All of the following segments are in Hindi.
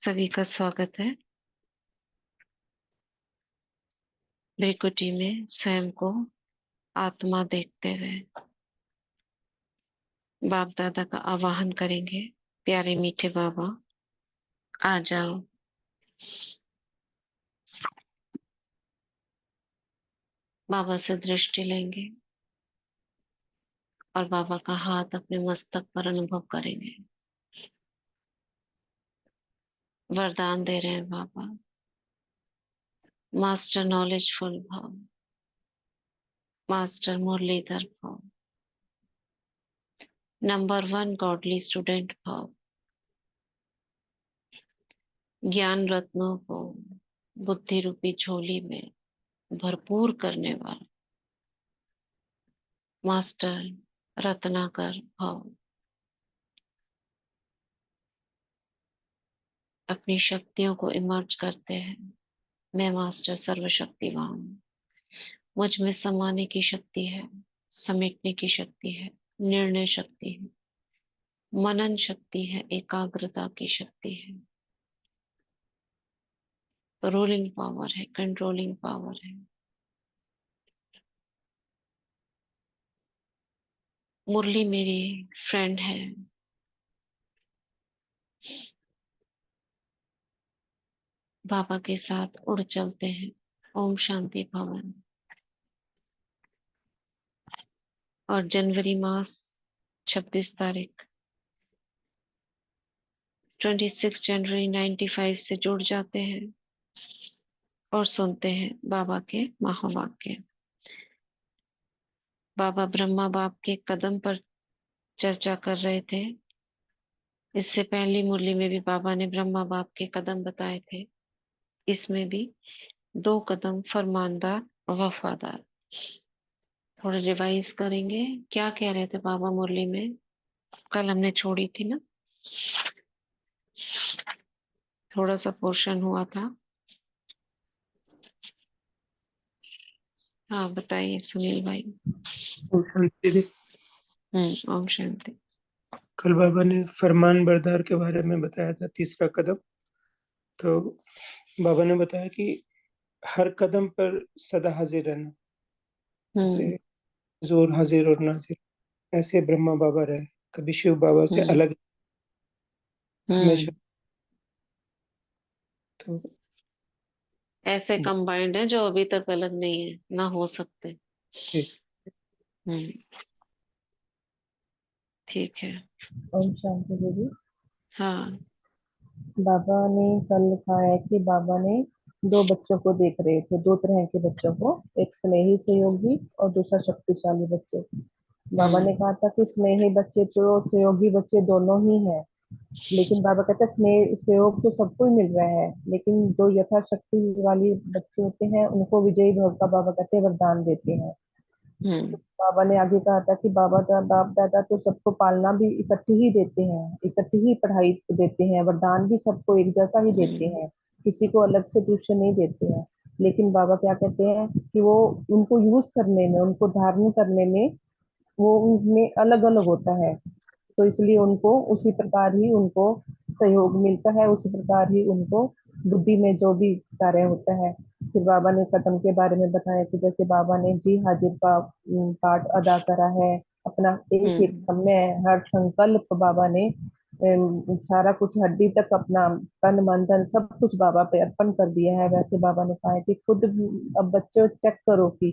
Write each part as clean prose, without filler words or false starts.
सभी का स्वागत है। भृकुटी में स्वयं को आत्मा देखते हुए बाप दादा का आवाहन करेंगे। प्यारे मीठे बाबा, आ जाओ। बाबा से दृष्टि लेंगे और बाबा का हाथ अपने मस्तक पर अनुभव करेंगे। वरदान दे रहे हैं बाबा। मास्टर नॉलेजफुल भाव, मास्टर मुरलीधर भाव, नंबर 1 गॉडली स्टूडेंट भाव, ज्ञान रत्नों को बुद्धि रूपी झोली में भरपूर करने वाला मास्टर रत्नाकर भाव। अपनी शक्तियों को इमर्ज करते हैं। मैं मास्टर सर्वशक्तिवान हूँ। मुझ में समाने की शक्ति है, समेटने की शक्ति है, निर्णय शक्ति है, मनन शक्ति है, एकाग्रता की शक्ति है, रूलिंग पावर है, कंट्रोलिंग पावर है। मुरली मेरी फ्रेंड है। बाबा के साथ उड़ चलते हैं। ओम शांति भवन। और जनवरी मास 26 तारीख 26 जनवरी 95 से जुड़ जाते हैं और सुनते हैं बाबा के महावाक्य। बाबा ब्रह्मा बाप के कदम पर चर्चा कर रहे थे। इससे पहली मुरली में भी बाबा ने ब्रह्मा बाप के कदम बताए थे। इसमें भी 2 कदम फरमानदार, वफादार। थोड़ा रिवाइज करेंगे। क्या कह रहे थे बाबा मुरली में? कल हमने छोड़ी थी ना, थोड़ा सा पोर्शन हुआ था। हाँ बताइए सुनील भाई। ओम शांति दीदी। ओम शांति। कल बाबा ने फरमान बरदार के बारे में बताया था, तीसरा कदम। तो बाबा ने बताया कि हर कदम पर सदा हाजिर रहना, हम्म जैसे जोर हाजिर और नाजिर, ऐसे ब्रह्मा बाबा रहे, कभी शिव बाबा से हम्म अलग, हमेशा। हम्म तो ऐसे कंबाइंड है जो अभी तक अलग नहीं है, ना हो सकते। ठीक। हम्म ठीक है। ओम शांति देवी। हाँ। बाबा ने कल लिखा है कि बाबा ने 2 बच्चों को देख रहे थे, 2 तरह के बच्चों को, एक स्नेही सहयोगी और दूसरा शक्तिशाली बच्चे। बाबा ने हम्म कहा था कि स्नेही बच्चे तो सहयोगी बच्चे दोनों ही हैं, लेकिन बाबा कहते हैं स्नेह सहयोग तो सबको ही मिल रहा है, लेकिन जो यथाशक्ति वाली बच्चे होते हैं उनको विजयी भव का बाबा कहते हैं वरदान देते हैं। हम्म बाबा ने आगे कहा था कि बाप दादा तो सबको पालना भी इकट्ठी ही देते हैं, इकट्ठी ही पढ़ाई देते हैं, वरदान भी सबको एक जैसा ही देते हम्म हैं, किसी को अलग से ट्यूशन नहीं देते हैं। लेकिन बाबा क्या कहते हैं कि वो उनको यूज करने में, उनको धारण करने में वो उनमें अलग अलग होता है। तो इसलिए उनको उसी प्रकार ही उनको सहयोग मिलता है, उसी प्रकार ही उनको बुद्धि में जो भी कार्य होता है। फिर बाबा ने कदम के बारे में बताया कि जैसे बाबा ने जी हाजिर का पाठ अदा करा है, अपना एक एक हम्म समय, हर संकल्प बाबा ने सारा कुछ हड्डी तक अपना तन मन धन सब कुछ बाबा पे अर्पण कर दिया है। वैसे बाबा ने कहा है कि खुद अब बच्चों चेक करो कि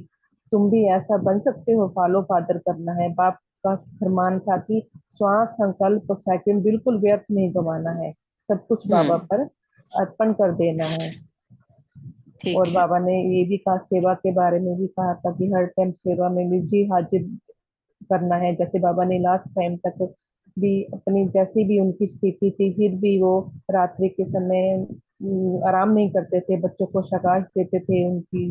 तुम भी ऐसा बन सकते हो, फॉलो फादर करना है। बाप का फरमान था कि श्वास संकल्प सेकंड बिल्कुल व्यर्थ नहीं गंवाना है, सब कुछ बाबा हम्म पर अर्पण कर देना है। ठीक और है। बाबा ने ये भी कहा, सेवा के बारे में भी कहा था कि हर टाइम सेवा में भी जी हाजिर करना है। जैसे बाबा ने लास्ट टाइम तक भी अपनी जैसी भी उनकी स्थिति थी, फिर भी वो रात्रि के समय आराम नहीं करते थे, बच्चों को शाबाश देते थे, उनकी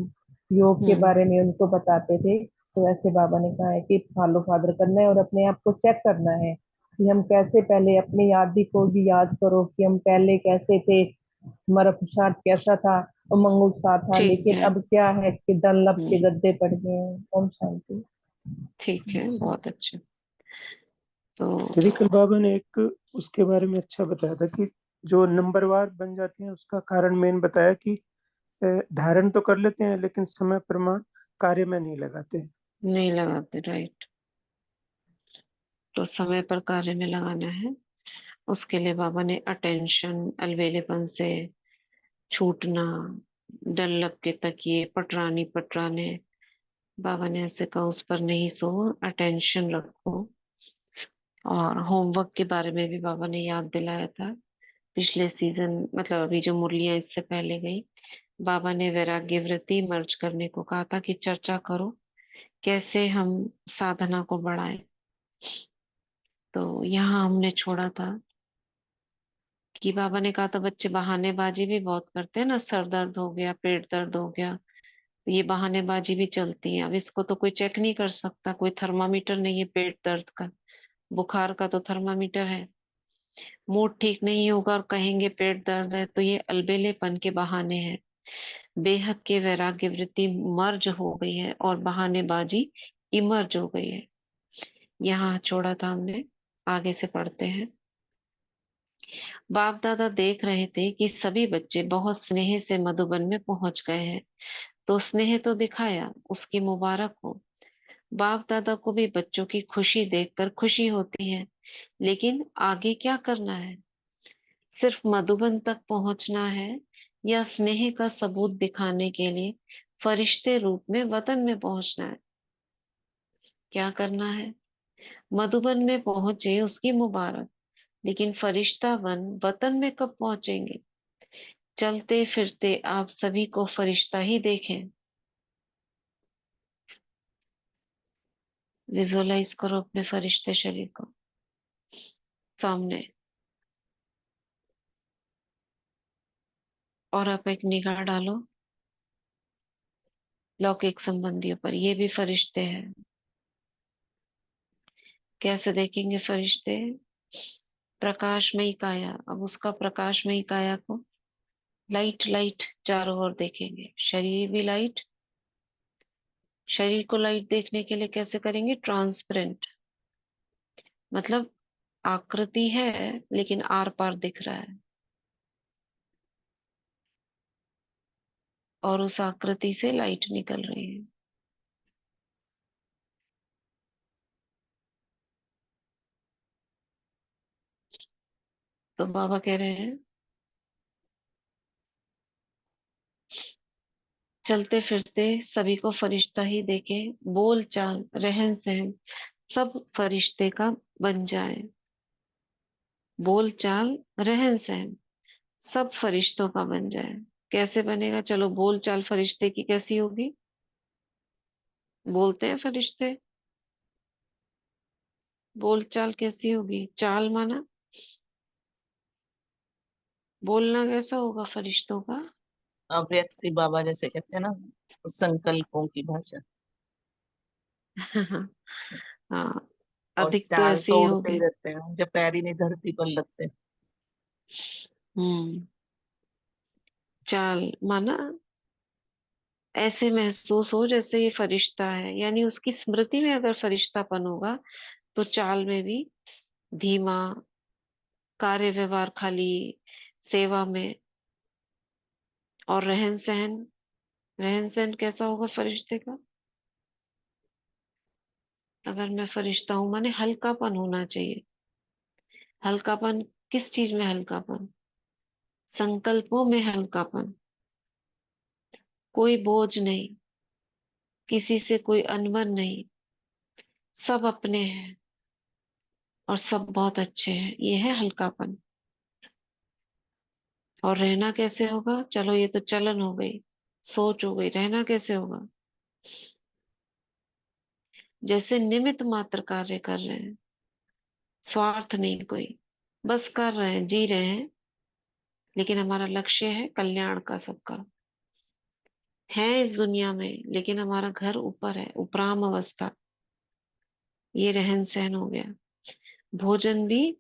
योग के हम्म बारे में उनको बताते थे। तो ऐसे बाबा ने कहा है कि फॉलो फादर करना है और अपने आप को चेक करना है कि हम कैसे, पहले अपनी यादी को भी याद करो कि हम पहले कैसे थे, हमारा पुरुषार्थ कैसा था, उमंग उत्साह था, ठीक लेकिन है। अब क्या है कि डनलप के हम्म गद्दे पड़ गए हैं। ओम शांति। ठीक है, बहुत अच्छा। तो दीदी, कल बाबा ने एक उसके बारे में अच्छा बताया था कि जो नंबरवार बन जाती हैं उसका कारण मेन बताया कि धारण तो कर लेते हैं लेकिन समय प्रमाण कार्य में नहीं लगाते हैं। नहीं लगाते, राइट। तो समय पर कार्य में लगाना है, उसके लिए बाबा ने अटेंशन, अलवेलेपन से छूटना, डल्लप के तकिए पटरानी पटराने, बाबा ने ऐसे कहा उस पर नहीं सो, अटेंशन रखो। और होमवर्क के बारे में भी बाबा ने याद दिलाया था। पिछले सीजन, मतलब अभी जो मुरलियां इससे पहले गई, बाबा ने वैराग्य वृत्ति मर्ज करने को कहा था कि चर्चा करो कैसे हम साधना को बढ़ाएं। तो यहाँ हमने छोड़ा था कि बाबा ने कहा था बच्चे बहानेबाजी भी बहुत करते हैं ना, सर दर्द हो गया, पेट दर्द हो गया, तो ये बहानेबाजी भी चलती है। अब इसको तो कोई चेक नहीं कर सकता, कोई थर्मामीटर नहीं है पेट दर्द का, बुखार का तो थर्मामीटर है। मूड ठीक नहीं होगा और कहेंगे पेट दर्द है, तो ये अलबेलेपन के बहाने हैं। बेहद के वैराग्य वृत्ति मर्ज हो गई है और बहानेबाजी इमर्ज हो गई है। यहाँ छोड़ा था हमने, आगे से पढ़ते हैं। बाप दादा देख रहे थे कि सभी बच्चे बहुत स्नेह से मधुबन में पहुंच गए हैं, तो स्नेह तो दिखाया, उसकी मुबारक हो। बाप दादा को भी बच्चों की खुशी देखकर खुशी होती है, लेकिन आगे क्या करना है? सिर्फ मधुबन तक पहुंचना है या स्नेह का सबूत दिखाने के लिए फरिश्ते रूप में वतन में पहुंचना है? क्या करना है? मधुबन में पहुंचे उसकी मुबारक, लेकिन फरिश्ता वन वतन में कब पहुंचेंगे? चलते फिरते आप सभी को फरिश्ता ही देखें। विजुअलाइज करो अपने फरिश्ते शरीर को सामने, और आप एक निगाह डालो लौकिक संबंधियों पर, ये भी फरिश्ते हैं। कैसे देखेंगे फरिश्ते? प्रकाशमयी काया, अब उसका प्रकाशमयी काया को लाइट लाइट चारों ओर देखेंगे। शरीर भी लाइट, शरीर को लाइट देखने के लिए कैसे करेंगे? ट्रांसपेरेंट, मतलब आकृति है लेकिन आर पार दिख रहा है, और उस आकृति से लाइट निकल रही है। तो बाबा कह रहे हैं चलते फिरते सभी को फरिश्ता ही देखे, बोल चाल रहन सहन सब फरिश्ते का बन जाए। बोल चाल रहन सहन सब फरिश्तों का बन जाए। कैसे बनेगा? चलो, बोल चाल फरिश्ते की कैसी होगी? बोलते हैं फरिश्ते, बोल चाल कैसी होगी? चाल माना बोलना, कैसा होगा फरिश्तों का? व्यक्ति बाबा जैसे कहते हैं ना, संकल्पों की भाषा। हाँ, और अधिक तो चाल ऐसे तो ही उड़ते ही होगी। रहते हैं जब पैर ही नहीं धरती पर लगते। हम्म। चाल माना ऐसे महसूस हो जैसे ये फरिश्ता है, यानी उसकी स्मृति में अगर फरिश्तापन होगा तो चाल में भी धीमा, कार्य व्यवहार खाली, सेवा में। और रहन सहन, रहन सहन कैसा होगा फरिश्ते का? अगर मैं फरिश्ता हूं माने हल्कापन होना चाहिए। हल्कापन, किस चीज में हल्कापन? संकल्पों में हल्कापन। कोई बोझ नहीं, किसी से कोई अनबन नहीं, सब अपने हैं और सब बहुत अच्छे हैं, ये है हल्कापन। और रहना कैसे होगा? चलो ये तो चलन हो गई, सोच हो गई, रहना कैसे होगा? जैसे निमित्त मात्र कार्य कर रहे हैं, स्वार्थ नहीं कोई, बस कर रहे हैं, जी रहे हैं, लेकिन हमारा लक्ष्य है कल्याण का सबका। है इस दुनिया में लेकिन हमारा घर ऊपर है, उपराम अवस्था। ये रहन सहन हो गया। भोजन भी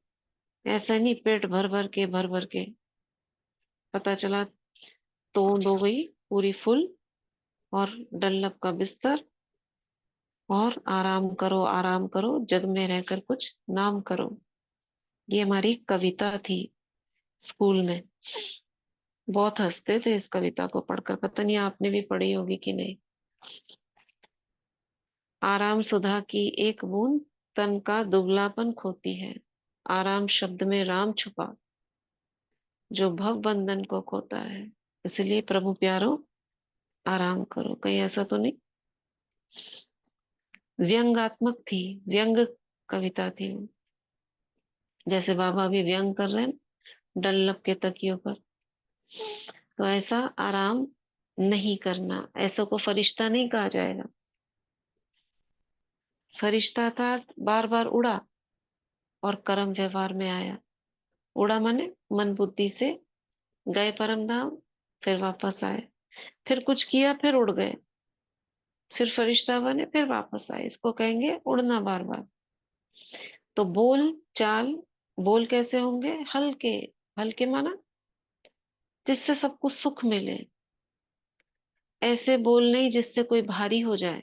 ऐसा नहीं पेट भर भर के, भर भर के, पता चला तोंद हो गई पूरी फुल, और डल्लप का बिस्तर, और आराम करो जग में रहकर कुछ नाम करो। ये हमारी कविता थी, स्कूल में बहुत हंसते थे इस कविता को पढ़कर। पता नहीं आपने भी पढ़ी होगी कि नहीं। आराम सुधा की एक बूंद तन का दुबलापन खोती है। आराम शब्द में राम छुपा जो भव बंधन को खोता है। इसलिए प्रभु प्यारो आराम करो। कहीं ऐसा तो नहीं। व्यंगात्मक थी, व्यंग कविता थी वो। जैसे बाबा अभी व्यंग कर रहे हैं डल्लप के तकियों पर। तो ऐसा आराम नहीं करना, ऐसा को फरिश्ता नहीं कहा जाएगा। फरिश्ता था बार बार उड़ा और कर्म व्यवहार में आया। उड़ा माने मन बुद्धि से गए परम धाम, फिर वापस आए, फिर कुछ किया, फिर उड़ गए, फिर फरिश्ता बने, फिर वापस आए। इसको कहेंगे उड़ना बार बार। तो बोल चाल, बोल कैसे होंगे? हल्के। हल्के माना जिससे सबको सुख मिले। ऐसे बोल नहीं जिससे कोई भारी हो जाए,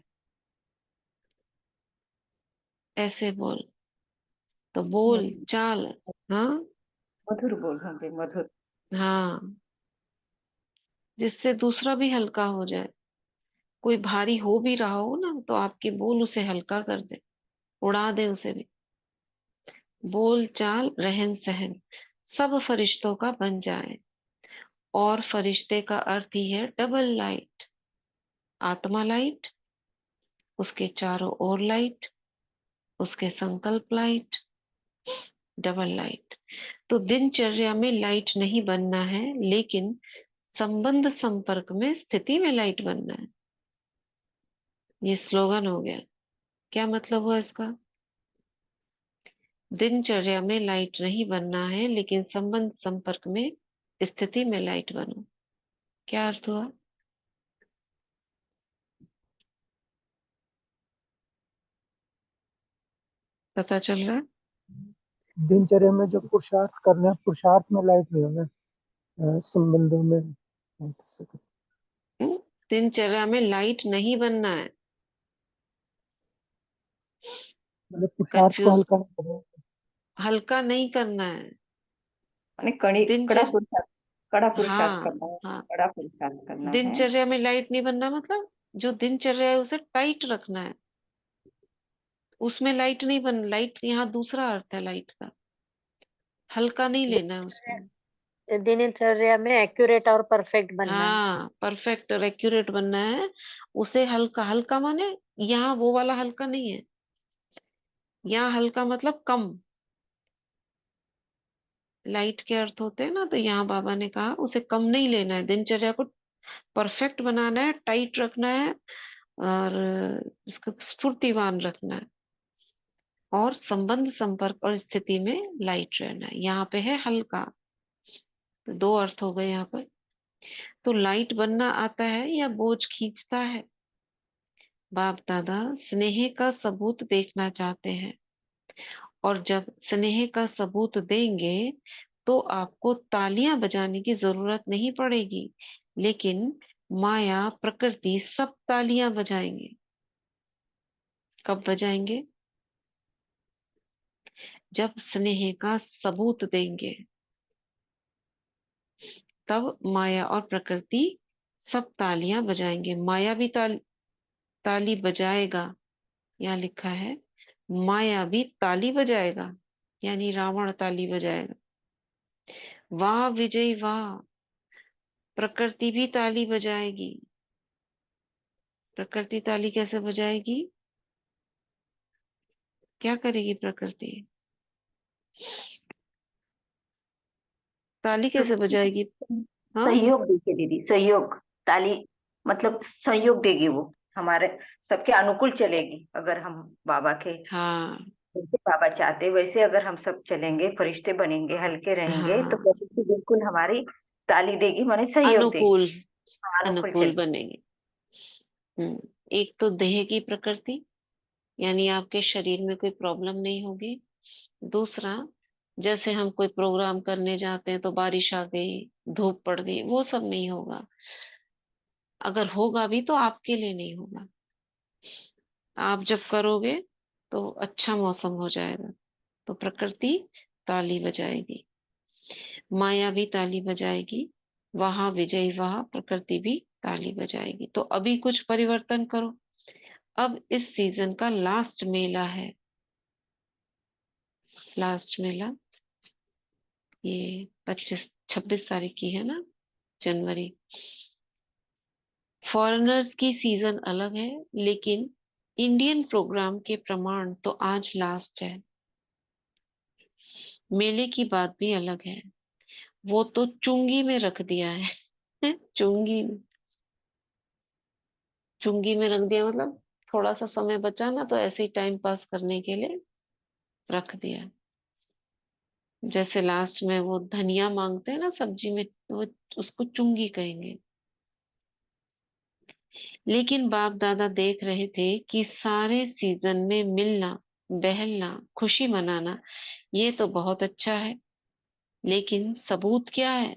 ऐसे बोल। तो बोल मधुर चाल, हाँ मधुर बोल होंगे, मधुर। हाँ, जिससे दूसरा भी हल्का हो जाए। कोई भारी हो भी रहा हो ना, तो आपके बोल उसे हल्का कर दे, उड़ा दे उसे भी। बोल चाल रहन सहन सब फरिश्तों का बन जाए। और फरिश्ते का अर्थ ही है डबल लाइट। आत्मा लाइट, उसके चारों ओर लाइट, उसके संकल्प लाइट, डबल लाइट। तो दिनचर्या में लाइट नहीं बनना है, लेकिन संबंध संपर्क में स्थिति में लाइट बनना है। ये स्लोगन हो गया। क्या मतलब हुआ इसका? दिनचर्या में लाइट नहीं बनना है, लेकिन संबंध संपर्क में स्थिति में लाइट बनो। क्या अर्थ हुआ? पता चल रहा है? दिनचर्या में जो पुरुषार्थ करना है, पुरुषार्थ में लाइट नहीं होना, संबंधों में हम्म? दिनचर्या में लाइट नहीं बनना है। मतलब पुरुषार्थ को कंफ्यूज, हल्का नहीं करना। हल्का नहीं करना है। माने कड़ी दिनचर्या, कड़ा पुरुषार्थ हाँ करना है। हाँ, कड़ा पुरुषार्थ करना है। दिनचर्या में लाइट नहीं बनना मतलब जो दिनचर्या है उसे टाइट रखना है। उसमें लाइट नहीं बन, लाइट यहाँ दूसरा अर्थ है लाइट का। हल्का नहीं लेना है उसमें। दिनचर्या में एक्यूरेट और परफेक्ट बनना है। हाँ, परफेक्ट और एक्यूरेट बनना है। उसे हल्का, हल्का माने यहाँ वो वाला हल्का नहीं है। यहाँ हल्का मतलब कम। लाइट के अर्थ होते हैं ना, तो यहाँ बाबा ने कहा उसे कम नहीं लेना है। दिनचर्या को परफेक्ट बनाना है, टाइट रखना है, और इसको स्फूर्तिवान रखना है। और संबंध संपर्क और स्थिति में लाइट रहना है। यहाँ पे है हल्का। तो दो अर्थ हो गए यहाँ पर। तो लाइट बनना आता है या बोझ खींचता है? बाप दादा स्नेह का सबूत देखना चाहते हैं, और जब स्नेह का सबूत देंगे तो आपको तालियां बजाने की जरूरत नहीं पड़ेगी, लेकिन माया प्रकृति सब तालियां बजाएंगे। कब बजाएंगे? जब स्नेह का सबूत देंगे, तब माया और प्रकृति सब तालियां बजाएंगे। माया भी ताली बजाएगा। यहाँ लिखा है माया भी ताली बजाएगा, यानी रावण ताली बजाएगा। वाह विजय वाह, प्रकृति भी ताली बजाएगी। प्रकृति ताली कैसे बजाएगी? क्या करेगी प्रकृति? ताली तो कैसे बजाएगी? हाँ, सहयोग देगी दीदी, सहयोग। ताली मतलब सहयोग देगी वो, हमारे सबके अनुकूल चलेगी। अगर हम बाबा के, हाँ जैसे बाबा चाहते वैसे अगर हम सब चलेंगे, फरिश्ते बनेंगे, हल्के रहेंगे, तो हाँ, प्रकृति बिल्कुल हमारी ताली देगी, माने सहयोग देगी। अनुकूल, हाँ, अनुकूल अनुकूल चलेगी। बनेंगे। एक तो देह की प्रकृति, यानी आपके शरीर में कोई प्रॉब्लम नहीं होगी। दूसरा, जैसे हम कोई प्रोग्राम करने जाते हैं तो बारिश आ गई, धूप पड़ गई, वो सब नहीं होगा। अगर होगा भी तो आपके लिए नहीं होगा। आप जब करोगे तो अच्छा मौसम हो जाएगा। तो प्रकृति ताली बजाएगी। माया भी ताली बजाएगी, वहां विजयी वहां प्रकृति भी ताली बजाएगी। तो अभी कुछ परिवर्तन करो। अब इस सीजन का लास्ट मेला है, लास्ट मेला ये 25-26 तारीख की है ना, जनवरी। फॉरेनर्स की सीजन अलग है, लेकिन इंडियन प्रोग्राम के प्रमाण तो आज लास्ट है। मेले की बात भी अलग है, वो तो चुंगी में रख दिया है। चुंगी में, चुंगी में रख दिया मतलब थोड़ा सा समय बचा ना, तो ऐसे ही टाइम पास करने के लिए रख दिया। जैसे लास्ट में वो धनिया मांगते हैं ना सब्जी में, वो उसको चुंगी कहेंगे। लेकिन बाप दादा देख रहे थे कि सारे सीजन में मिलना, बहलना, खुशी मनाना, ये तो बहुत अच्छा है, लेकिन सबूत क्या है?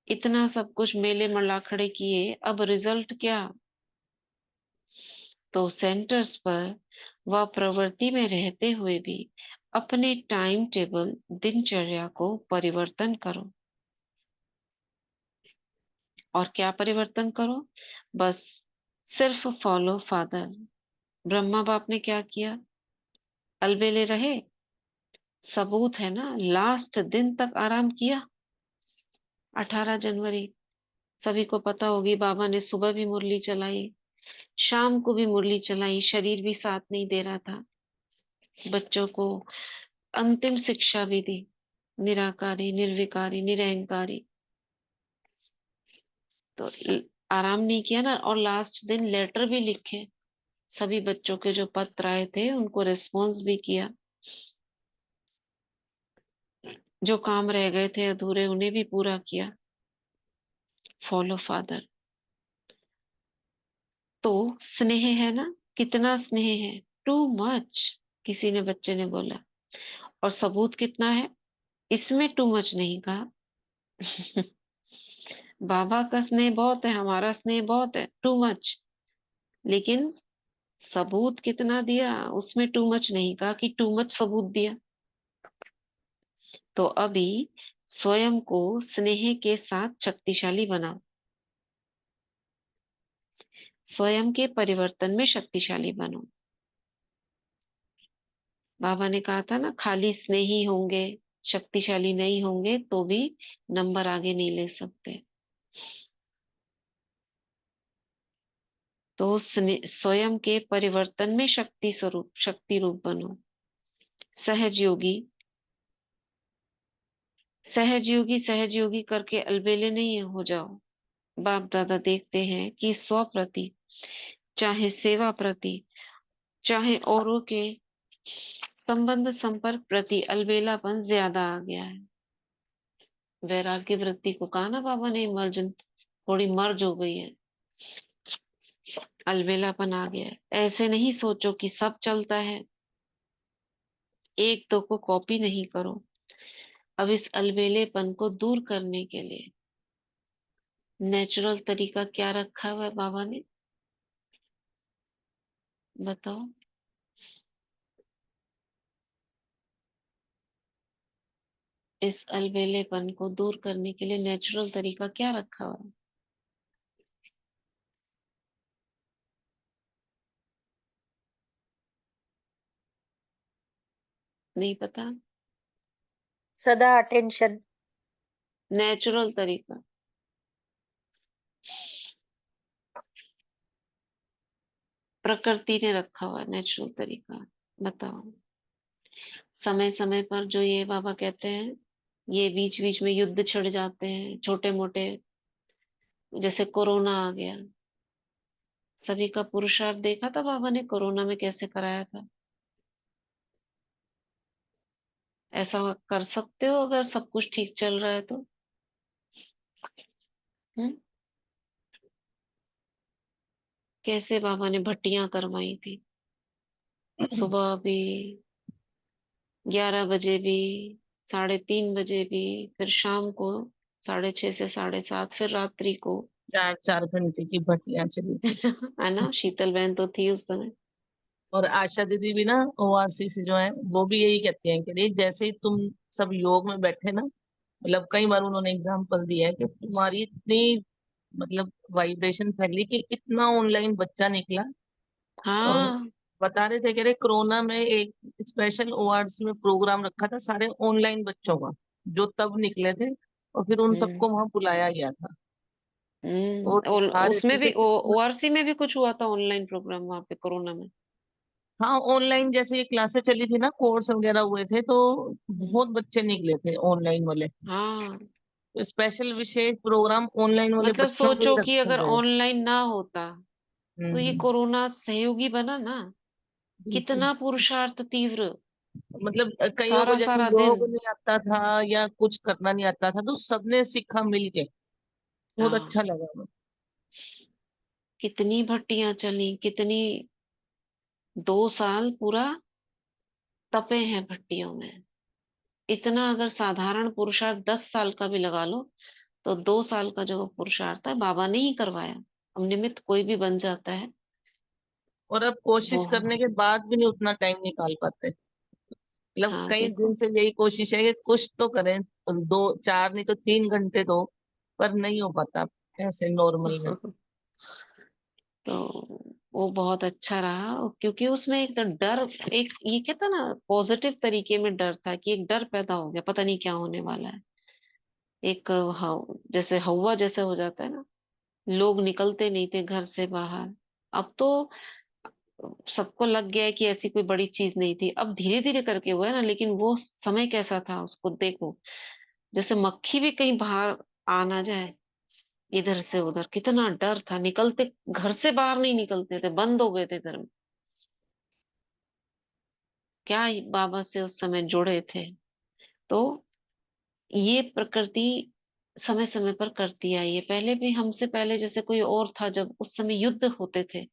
इतना सब कुछ मेले मलाखड़े किए, अब रिजल्ट क्या? तो सेंटर्स पर वह प्रवृत्ति में रहते हुए भी अपने टाइम टेबल, दिनचर्या को परिवर्तन करो। और क्या परिवर्तन करो? बस सिर्फ फॉलो फादर। ब्रह्मा बाप ने क्या किया? अलबेले रहे, सबूत है ना, लास्ट दिन तक आराम किया। 18 जनवरी सभी को पता होगी, बाबा ने सुबह भी मुरली चलाई, शाम को भी मुरली चलाई, शरीर भी साथ नहीं दे रहा था। बच्चों को अंतिम शिक्षा भी दी, निराकारी, निर्विकारी, निरहंकारी। तो आराम नहीं किया ना, और लास्ट दिन लेटर भी लिखे, सभी बच्चों के जो पत्र आए थे उनको रिस्पॉन्स भी किया, जो काम रह गए थे अधूरे उन्हें भी पूरा किया। Follow father. तो स्नेह है ना, कितना स्नेह है, टू मच, किसी ने, बच्चे ने बोला। और सबूत कितना है? इसमें टू मच नहीं कहा। बाबा का स्नेह बहुत है, हमारा स्नेह बहुत है, टू मच। लेकिन सबूत कितना दिया, उसमें टू मच नहीं कहा कि टू मच सबूत दिया। तो अभी स्वयं को स्नेह के साथ शक्तिशाली बनाओ, स्वयं के परिवर्तन में शक्तिशाली बनो। बाबा ने कहा था ना, खाली स्नेही होंगे, शक्तिशाली नहीं होंगे तो भी नंबर आगे नहीं ले सकते। तो स्वयं के परिवर्तन में शक्ति रूप बनो। सहज योगी, सहज योगी, सहज योगी करके अलबेले नहीं हो जाओ। बाप दादा देखते हैं कि स्व प्रति, चाहे सेवा प्रति, चाहे औरों के संबंध संपर्क प्रति अलबेलापन ज्यादा आ गया है। वैराग्य वृत्ति को कहा ना बाबा ने, इमर्जन, थोड़ी मर्ज हो गई है, अलबेलापन आ गया है। ऐसे नहीं सोचो कि सब चलता है, एक दो को कॉपी नहीं करो। अब इस अलबेलेपन को दूर करने के लिए नेचुरल तरीका क्या रखा हुआ है बाबा ने, बताओ? इस अलबेलेपन को दूर करने के लिए नेचुरल तरीका क्या रखा हुआ है? नहीं पता? सदा अटेंशन। नेचुरल तरीका, प्रकृति ने रखा हुआ नेचुरल तरीका, बताओ? समय समय पर जो ये बाबा कहते हैं, ये बीच बीच में युद्ध छिड़ जाते हैं छोटे मोटे, जैसे कोरोना आ गया, सभी का पुरुषार्थ देखा था बाबा ने कोरोना में कैसे कराया था। ऐसा कर सकते हो अगर सब कुछ ठीक चल रहा है तो? हम्म? कैसे बाबा ने भट्टियां करवाई थी, सुबह भी, 11 बजे भी, 3:30 बजे भी, फिर शाम को 6:30 से 7:30, फिर रात्रि को। 4-4 घंटे की भटियां चली थी। है ना, शीतल बहन तो थी उस समय। और आशा दीदी भी ना ओआरसी से जो है वो भी यही कहती हैं कि नहीं, जैसे ही तुम सब योग में बैठे ना, मतलब कई बार उन्होंने एग्जाम्पल दिया है कि तुम्हारी इतनी मतलब वाइब्रेशन फैली कि इतना ऑनलाइन बच्चा निकला। और हाँ। बता रहे थे, कह रहे कोरोना में एक स्पेशल ओआरसी में प्रोग्राम रखा था सारे ऑनलाइन बच्चों का, जो तब निकले थे, और फिर उन हम्म। सबको वहां बुलाया गया था। वो और दिखा रहे उसमें थे भी कि कितना। ओआरसी में भी कुछ हुआ था ऑनलाइन प्रोग्राम वहां पे कोरोना में। हाँ, ऑनलाइन जैसे ये क्लासेस चली थी ना, कोर्स वगैरह हुए थे, तो हम्म। बहुत बच्चे निकले थे ऑनलाइन वाले। हाँ, तो स्पेशल विशेष प्रोग्राम ऑनलाइन वाले मतलब बच्चों के सोचो लिए कि रखे अगर गए। ऑनलाइन ना होता तो ये हम्म। कोरोना सहयोगी बना ना। बिल्कुल। कितना पुरुषार्थ तीव्र, मतलब कईयों को सारा जैसे सारा दिन। योग नहीं आता था या कुछ करना नहीं आता था, तो सबने सीखा मिलके। बहुत हाँ, अच्छा लगा मुझे। कितनी भट्टियां चली, कितनी, 2 साल पूरा तपे हैं भट्टियों में। इतना अगर साधारण पुरुषार्थ 10 साल का भी लगा लो, तो 2 साल का जो पुरुषार्थ है बाबा ने ही करवाया। अब निमित्त कोई भी बन जाता है। और अब वो, कोशिश करने के बाद भी नहीं उतना टाइम निकाल पाते। मतलब हाँ कई दिन देखो। से यही कोशिश है कि कुछ तो करें, 2 4 नहीं तो 3 घंटे दो, पर नहीं हो पाता ऐसे नॉर्मल में। तो वो बहुत अच्छा रहा, क्योंकि उसमें एक तो डर, एक ये कहता ना पॉजिटिव तरीके में डर था कि एक डर पैदा हो गया, पता नहीं क्या होने वाला है। एक जैसे हवा जैसे हो जाता है ना, लोग निकलते नहीं थे घर से बाहर। अब तो सबको लग गया है कि ऐसी कोई बड़ी चीज नहीं थी, अब धीरे धीरे करके हुआ है ना, लेकिन वो समय कैसा था उसको देखो। जैसे मक्खी भी कहीं बाहर आ ना जाए, इधर से उधर कितना डर था, निकलते घर से बाहर नहीं निकलते थे, बंद हो गए थे घर में। क्या ही बाबा से उस समय जुड़े थे। तो ये प्रकृति समय समय पर करती आई है। पहले भी हमसे पहले जैसे कोई और था, जब उस समय युद्ध होते थे,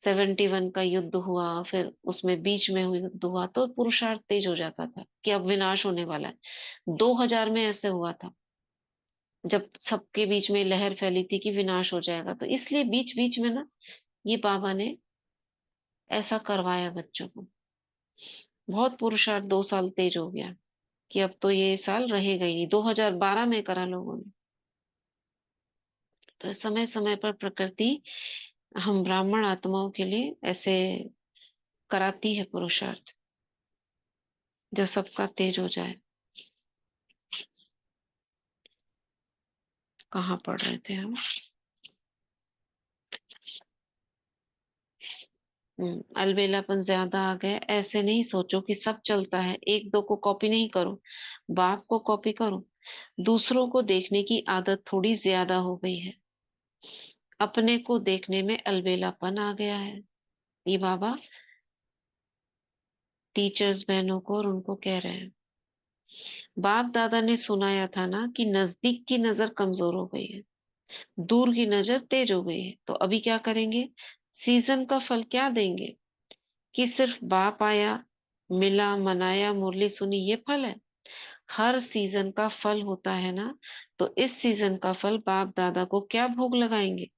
71 का युद्ध हुआ, फिर उसमें बीच में हुआ युद्ध हुआ, तो पुरुषार्थ तेज हो जाता था कि अब विनाश होने वाला है। 2000 में ऐसे हुआ था, जब सबके बीच में लहर फैली थी कि विनाश हो जाएगा, तो इसलिए बीच बीच में ना ये बाबा ने ऐसा करवाया बच्चों को। बहुत पुरुषार्थ 2 साल तेज हो गया कि अब तो ये साल रहेगा ही नहीं। 2012 में करा लोगों ने। तो समय समय पर प्रकृति हम ब्राह्मण आत्माओं के लिए ऐसे कराती है पुरुषार्थ, जो सबका तेज हो जाए। कहाँ पढ़ रहे थे हम? अलबेलापन ज्यादा आ गया, ऐसे नहीं सोचो कि सब चलता है, एक दो को कॉपी नहीं करो, बाप को कॉपी करो। दूसरों को देखने की आदत थोड़ी ज्यादा हो गई है, अपने को देखने में अलबेलापन आ गया है। ये बाबा टीचर्स बहनों को और उनको कह रहे हैं। बाप दादा ने सुनाया था ना कि नजदीक की नजर कमजोर हो गई है, दूर की नजर तेज हो गई है। तो अभी क्या करेंगे? सीजन का फल क्या देंगे? कि सिर्फ बाप आया, मिला, मनाया, मुरली सुनी, ये फल है? हर सीजन का फल होता है ना। तो इस सीजन का फल बाप दादा को क्या भोग लगाएंगे?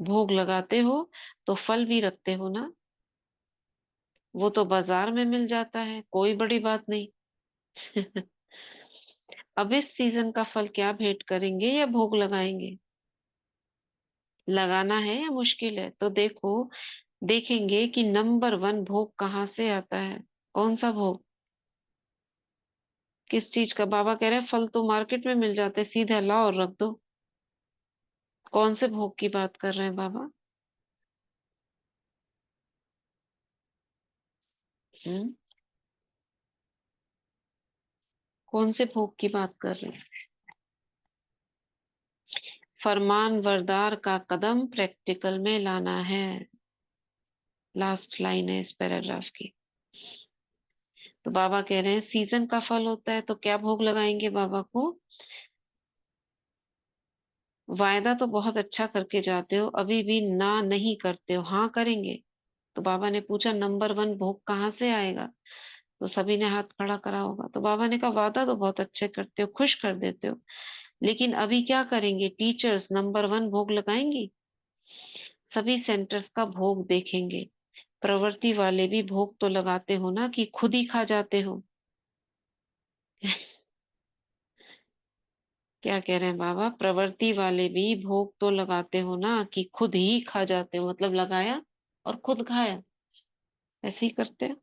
भोग लगाते हो तो फल भी रखते हो ना। वो तो बाजार में मिल जाता है, कोई बड़ी बात नहीं। अब इस सीजन का फल क्या भेंट करेंगे या भोग लगाएंगे? लगाना है या मुश्किल है? तो देखो, देखेंगे कि नंबर 1 भोग कहाँ से आता है। कौन सा भोग? किस चीज का? बाबा कह रहे हैं फल तो मार्केट में मिल जाते हैं, सीधे लाओ और रख दो। कौन से भोग की बात कर रहे हैं बाबा? हम्म? कौन से भोग की बात कर रहे हैं? फरमान बरदार का कदम प्रैक्टिकल में लाना है। लास्ट लाइन है इस पैराग्राफ की। तो बाबा कह रहे हैं सीजन का फल होता है, तो क्या भोग लगाएंगे बाबा को? वायदा तो बहुत अच्छा करके जाते हो, अभी भी ना नहीं करते हो, हाँ करेंगे। तो बाबा ने पूछा नंबर 1 भोग कहाँ से आएगा? तो सभी ने हाथ खड़ा करा होगा। तो बाबा ने कहा वादा तो बहुत अच्छे करते हो, खुश कर देते हो, लेकिन अभी क्या करेंगे? टीचर्स नंबर 1 भोग लगाएंगी, सभी सेंटर्स का भोग देखेंगे। प्रवृत्ति वाले भी भोग तो लगाते हो ना कि खुद ही खा जाते हो। क्या कह रहे हैं बाबा? प्रवृत्ति वाले भी भोग तो लगाते हो ना कि खुद ही खा जाते हो, मतलब लगाया और खुद खाया, ऐसे ही करते हैं।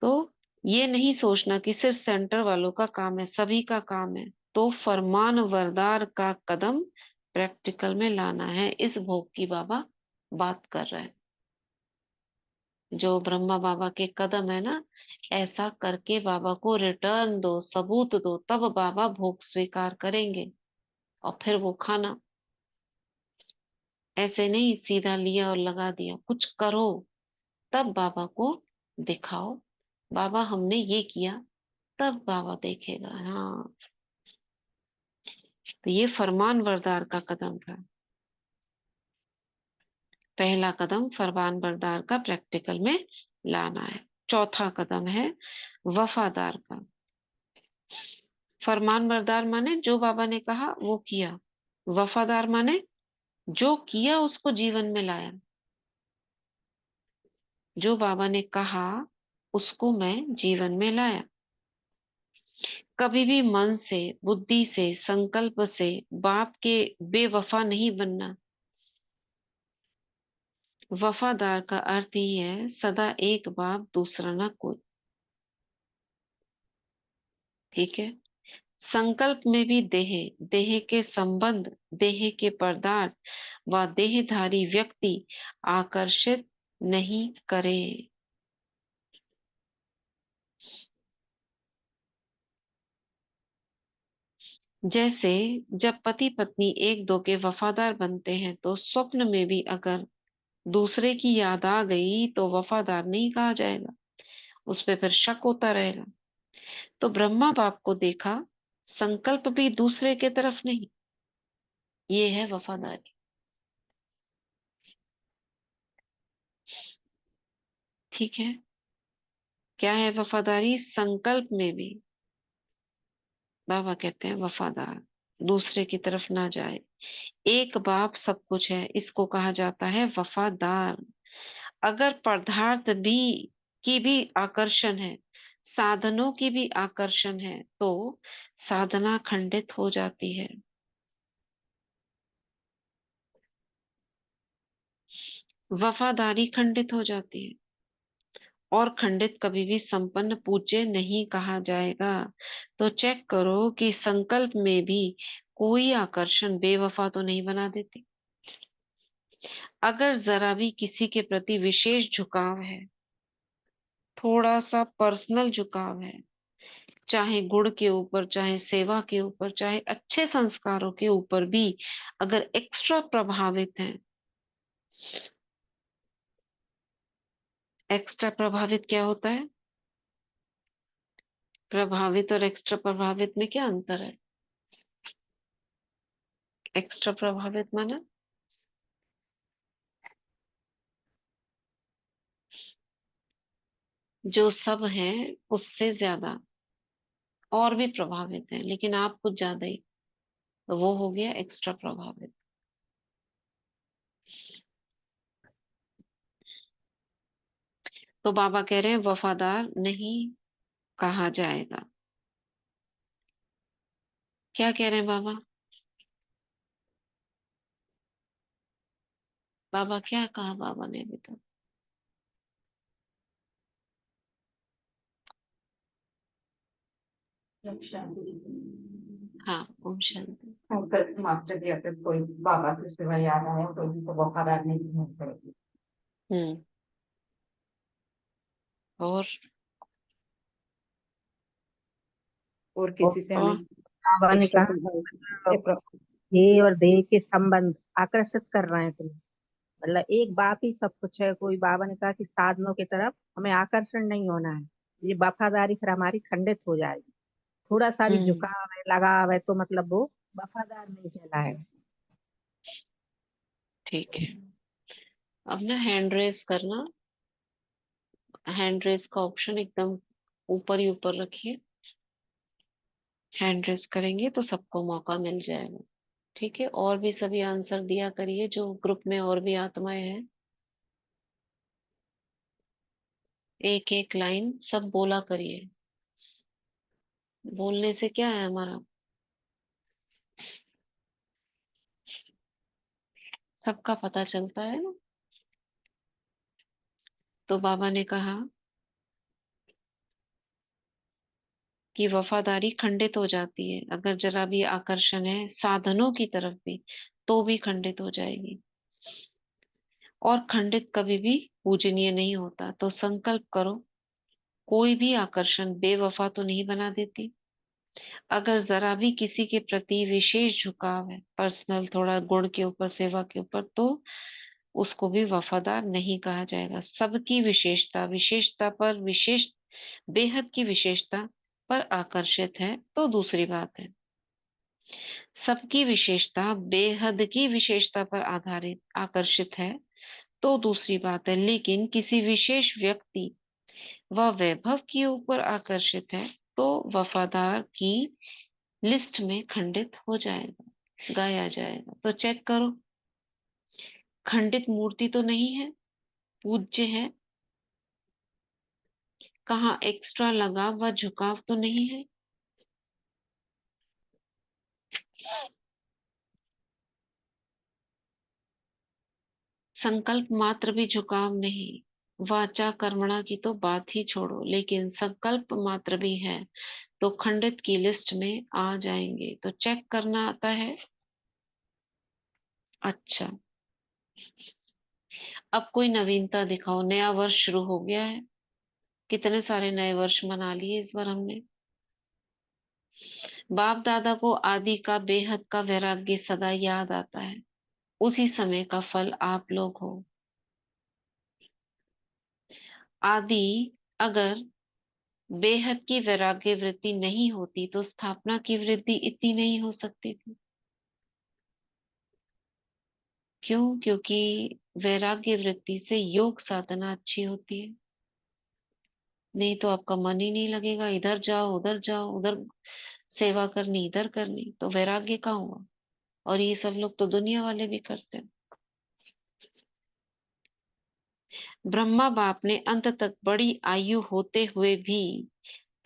तो ये नहीं सोचना कि सिर्फ सेंटर वालों का काम है, सभी का काम है। तो फरमान बरदार का कदम प्रैक्टिकल में लाना है, इस भोग की बाबा बात कर रहे हैं। जो ब्रह्मा बाबा के कदम है ना, ऐसा करके बाबा को रिटर्न दो, सबूत दो, तब बाबा भोग स्वीकार करेंगे और फिर वो खाना। ऐसे नहीं सीधा लिया और लगा दिया, कुछ करो तब बाबा को दिखाओ, बाबा हमने ये किया, तब बाबा देखेगा। हाँ, तो ये फरमान बरदार का कदम था। पहला कदम फरमान बरदार का प्रैक्टिकल में लाना है। चौथा कदम है वफादार का। फरमान बरदार माने जो बाबा ने कहा वो किया, वफादार माने जो किया उसको जीवन में लाया। जो बाबा ने कहा उसको मैं जीवन में लाया। कभी भी मन से, बुद्धि से, संकल्प से बाप के बेवफा नहीं बनना। वफादार का अर्थ ही है सदा एक बाप दूसरा ना कोई। ठीक है। संकल्प में भी देह, देह के संबंध, देह के पदार्थ व देहधारी व्यक्ति आकर्षित नहीं करे। जैसे जब पति पत्नी एक दो के वफादार बनते हैं तो स्वप्न में भी अगर दूसरे की याद आ गई तो वफादार नहीं कहा जाएगा, उस पे फिर शक होता रहेगा। तो ब्रह्मा बाप को देखा, संकल्प भी दूसरे के तरफ नहीं, ये है वफादारी। ठीक है। क्या है वफादारी? संकल्प में भी बाबा कहते हैं वफादार, दूसरे की तरफ ना जाए। एक बाप सब कुछ है, इसको कहा जाता है वफादार। अगर पदार्थ भी की भी आकर्षण है, साधनों की भी आकर्षण है, तो साधना खंडित हो जाती है। वफादारी खंडित हो जाती है। और खंडित कभी भी संपन्न पूज्य नहीं कहा जाएगा। तो चेक करो कि संकल्प में भी कोई आकर्षण बेवफा तो नहीं बना देती। अगर जरा भी किसी के प्रति विशेष झुकाव है, थोड़ा सा पर्सनल झुकाव है, चाहे गुण के ऊपर, चाहे सेवा के ऊपर, चाहे अच्छे संस्कारों के ऊपर भी अगर एक्स्ट्रा प्रभावित है, एक्स्ट्रा प्रभावित क्या होता है? प्रभावित और एक्स्ट्रा प्रभावित में क्या अंतर है? एक्स्ट्रा प्रभावित माना जो सब है उससे ज्यादा और भी प्रभावित है, लेकिन आप कुछ ज्यादा ही, तो वो हो गया एक्स्ट्रा प्रभावित। तो बाबा कह रहे हैं वफादार नहीं कहा जाएगा। क्या कह रहे हैं बाबा? बाबा क्या कहा बाबा ने अभी तक? हाँ, ओम शांति। मास्टर जी अगर कोई बाबा के सिवा याद आए तो उनको वफादार नहीं होना पड़ेगी। हम्म। और किसी से हमें और बाबा ने एक्स्ट्रा कहा देह और देह के संबंध आकर्षित कर रहे हैं तुम्हें, मतलब एक बाप ही सब कुछ है। कोई बाबा ने कहा कि साधनों की तरफ हमें आकर्षण नहीं होना है, ये वफादारी फिर हमारी खंडित हो जाएगी। थोड़ा सा भी हम्म, झुकाव है, लगाव है, तो मतलब वो वफादार नहीं कहलाएगा। ठीक है। अब ना हैंड रेस करना, हैंड रेस का ऑप्शन एकदम ऊपर ही ऊपर रखिए। हैंड रेस करेंगे तो सबको मौका मिल जाएगा। ठीक है। और भी सभी आंसर दिया करिए, जो ग्रुप में और भी आत्माएं हैं। एक एक लाइन सब बोला करिए। बोलने से क्या है हमारा, सबका पता चलता है ना। तो बाबा ने कहा कि वफादारी खंडित हो जाती है अगर जरा भी आकर्षण है साधनों की तरफ भी, तो भी खंडित हो जाएगी। और खंडित कभी भी पूजनीय नहीं होता। तो संकल्प करो, कोई भी आकर्षण बेवफा तो नहीं बना देती। अगर जरा भी किसी के प्रति विशेष झुकाव है, पर्सनल, थोड़ा गुण के ऊपर, सेवा के ऊपर, तो उसको भी वफादार नहीं कहा जाएगा। सबकी विशेषता, विशेषता पर विशेष, बेहद की विशेषता पर आकर्षित है तो दूसरी बात है। सबकी विशेषता बेहद की विशेषता पर आधारित आकर्षित है तो दूसरी बात है। लेकिन किसी विशेष व्यक्ति व वैभव के ऊपर आकर्षित है तो वफादार की लिस्ट में खंडित हो जाएगा, गाया जाएगा। तो चेक करो, खंडित मूर्ति तो नहीं है, पूज्य है। कहाँ एक्स्ट्रा लगाव व झुकाव तो नहीं है। संकल्प मात्र भी झुकाव नहीं, वाचा कर्मणा की तो बात ही छोड़ो, लेकिन संकल्प मात्र भी है तो खंडित की लिस्ट में आ जाएंगे। तो चेक करना आता है। अच्छा, अब कोई नवीनता दिखाओ। नया वर्ष शुरू हो गया है, कितने सारे नए वर्ष मना लिए इस बार हमने। बाप दादा को आदि का बेहद का वैराग्य सदा याद आता है, उसी समय का फल आप लोग हो। आदि अगर बेहद की वैराग्य वृत्ति नहीं होती तो स्थापना की वृद्धि इतनी नहीं हो सकती थी। क्यों? क्योंकि वैराग्य वृत्ति से योग साधना अच्छी होती है। नहीं तो आपका मन ही नहीं लगेगा, इधर जाओ उधर जाओ, उधर सेवा करनी इधर करनी, तो वैराग्य कहाँ हुआ। और ये सब लोग तो दुनिया वाले भी करते हैं। ब्रह्मा बाप ने अंत तक बड़ी आयु होते हुए भी,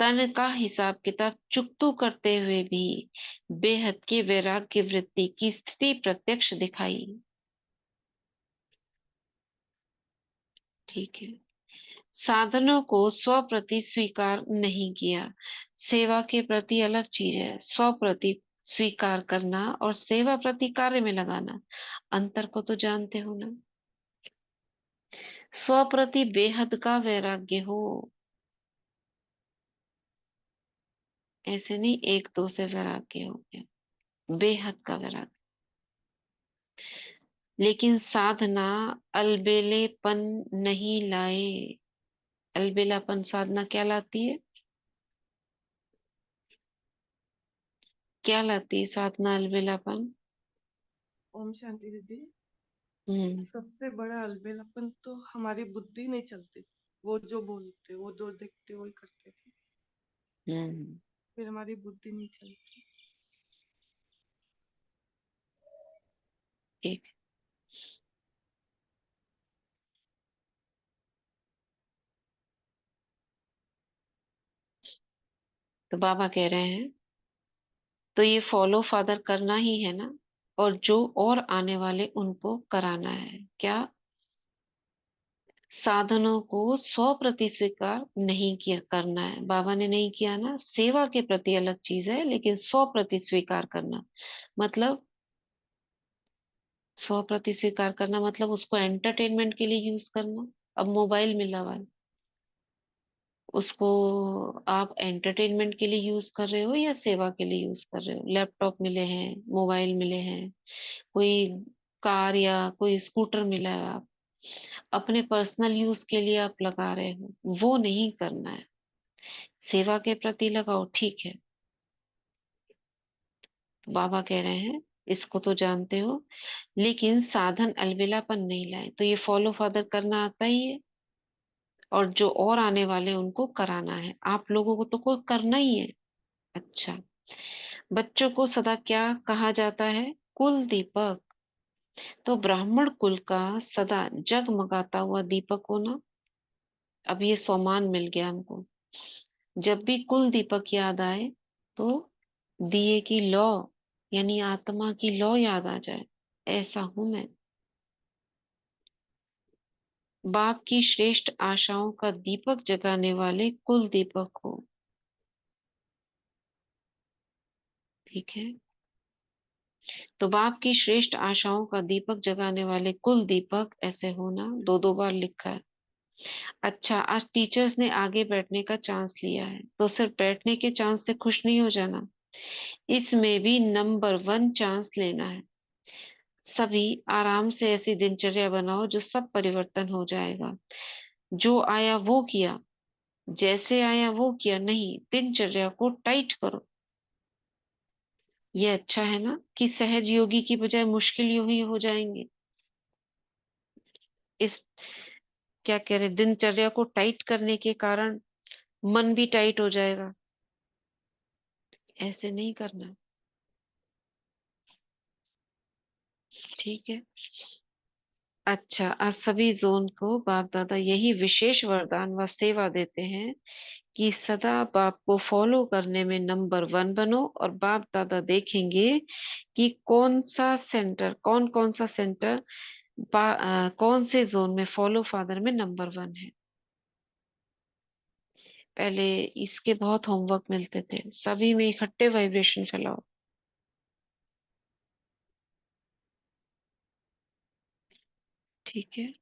तन का हिसाब किताब चुकतू करते हुए भी बेहद की वैराग्य वृत्ति की स्थिति प्रत्यक्ष दिखाई। ठीक है। साधनों को स्व प्रति स्वीकार नहीं किया। सेवा के प्रति अलग चीज है, स्व प्रति स्वीकार करना और सेवा प्रति कार्य में लगाना, अंतर को तो जानते हो ना। स्व प्रति बेहद का वैराग्य हो, ऐसे नहीं एक दो से वैराग्य हो गया, बेहद का वैराग्य। लेकिन साधना अलबेलेपन नहीं लाए। अलबेलापन साधना क्या लाती है? क्या लाती है साधना अलबेलापन? ओम शांति दीदी। हम्म। सबसे बड़ा अलबेलापन तो हमारी बुद्धि नहीं चलती, वो जो बोलते वो जो देखते वही करते थे, हम्म। फिर हमारी बुद्धि नहीं चलती। एक, तो बाबा कह रहे हैं तो ये फॉलो फादर करना ही है ना, और जो और आने वाले उनको कराना है। क्या? साधनों को स्व प्रति स्वीकार नहीं किया करना है। बाबा ने नहीं किया ना। सेवा के प्रति अलग चीज है, लेकिन स्व प्रति स्वीकार करना मतलब, स्व प्रति स्वीकार करना मतलब उसको एंटरटेनमेंट के लिए यूज करना। अब मोबाइल मिला हुआ है, उसको आप एंटरटेनमेंट के लिए यूज कर रहे हो या सेवा के लिए यूज कर रहे हो? लैपटॉप मिले हैं, मोबाइल मिले हैं, कोई कार या कोई स्कूटर मिला है, आप अपने पर्सनल यूज के लिए आप लगा रहे हो, वो नहीं करना है। सेवा के प्रति लगाओ, ठीक है। तो बाबा कह रहे हैं इसको तो जानते हो, लेकिन साधन अलबेलापन नहीं लाए। तो ये फॉलो फादर करना आता ही है, और जो और आने वाले उनको कराना है। आप लोगों को तो कोई करना ही है। अच्छा, बच्चों को सदा क्या कहा जाता है? कुल दीपक। तो ब्राह्मण कुल का सदा जगमगाता हुआ दीपक होना, अब ये सोमान मिल गया हमको। जब भी कुल दीपक याद आए तो दिए की लौ यानी आत्मा की लौ याद आ जाए, ऐसा हूं मैं। बाप की श्रेष्ठ आशाओं का दीपक जगाने वाले कुल दीपक हो। ठीक है, तो बाप की श्रेष्ठ आशाओं का दीपक जगाने वाले कुल दीपक ऐसे होना, दो दो बार लिखा है। अच्छा, आज टीचर्स ने आगे बैठने का चांस लिया है, तो सिर्फ बैठने के चांस से खुश नहीं हो जाना, इसमें भी नंबर 1 चांस लेना है। सभी आराम से ऐसी दिनचर्या बनाओ जो सब परिवर्तन हो जाएगा। जो आया वो किया, जैसे आया वो किया नहीं, दिनचर्या को टाइट करो। ये अच्छा है ना कि सहज योगी की बजाय मुश्किल योगी हो जाएंगे। इस क्या कह रहे, दिनचर्या को टाइट करने के कारण मन भी टाइट हो जाएगा, ऐसे नहीं करना। ठीक है। अच्छा, आज सभी जोन को बाप दादा यही विशेष वरदान व सेवा देते हैं कि सदा बाप को फॉलो करने में नंबर 1 बनो, और बाप दादा देखेंगे कि कौन सा सेंटर, कौन कौन सा सेंटर कौन से जोन में फॉलो फादर में नंबर 1 है। पहले इसके बहुत होमवर्क मिलते थे, सभी में इकट्ठे वाइब्रेशन फैलाओ। ठीक है,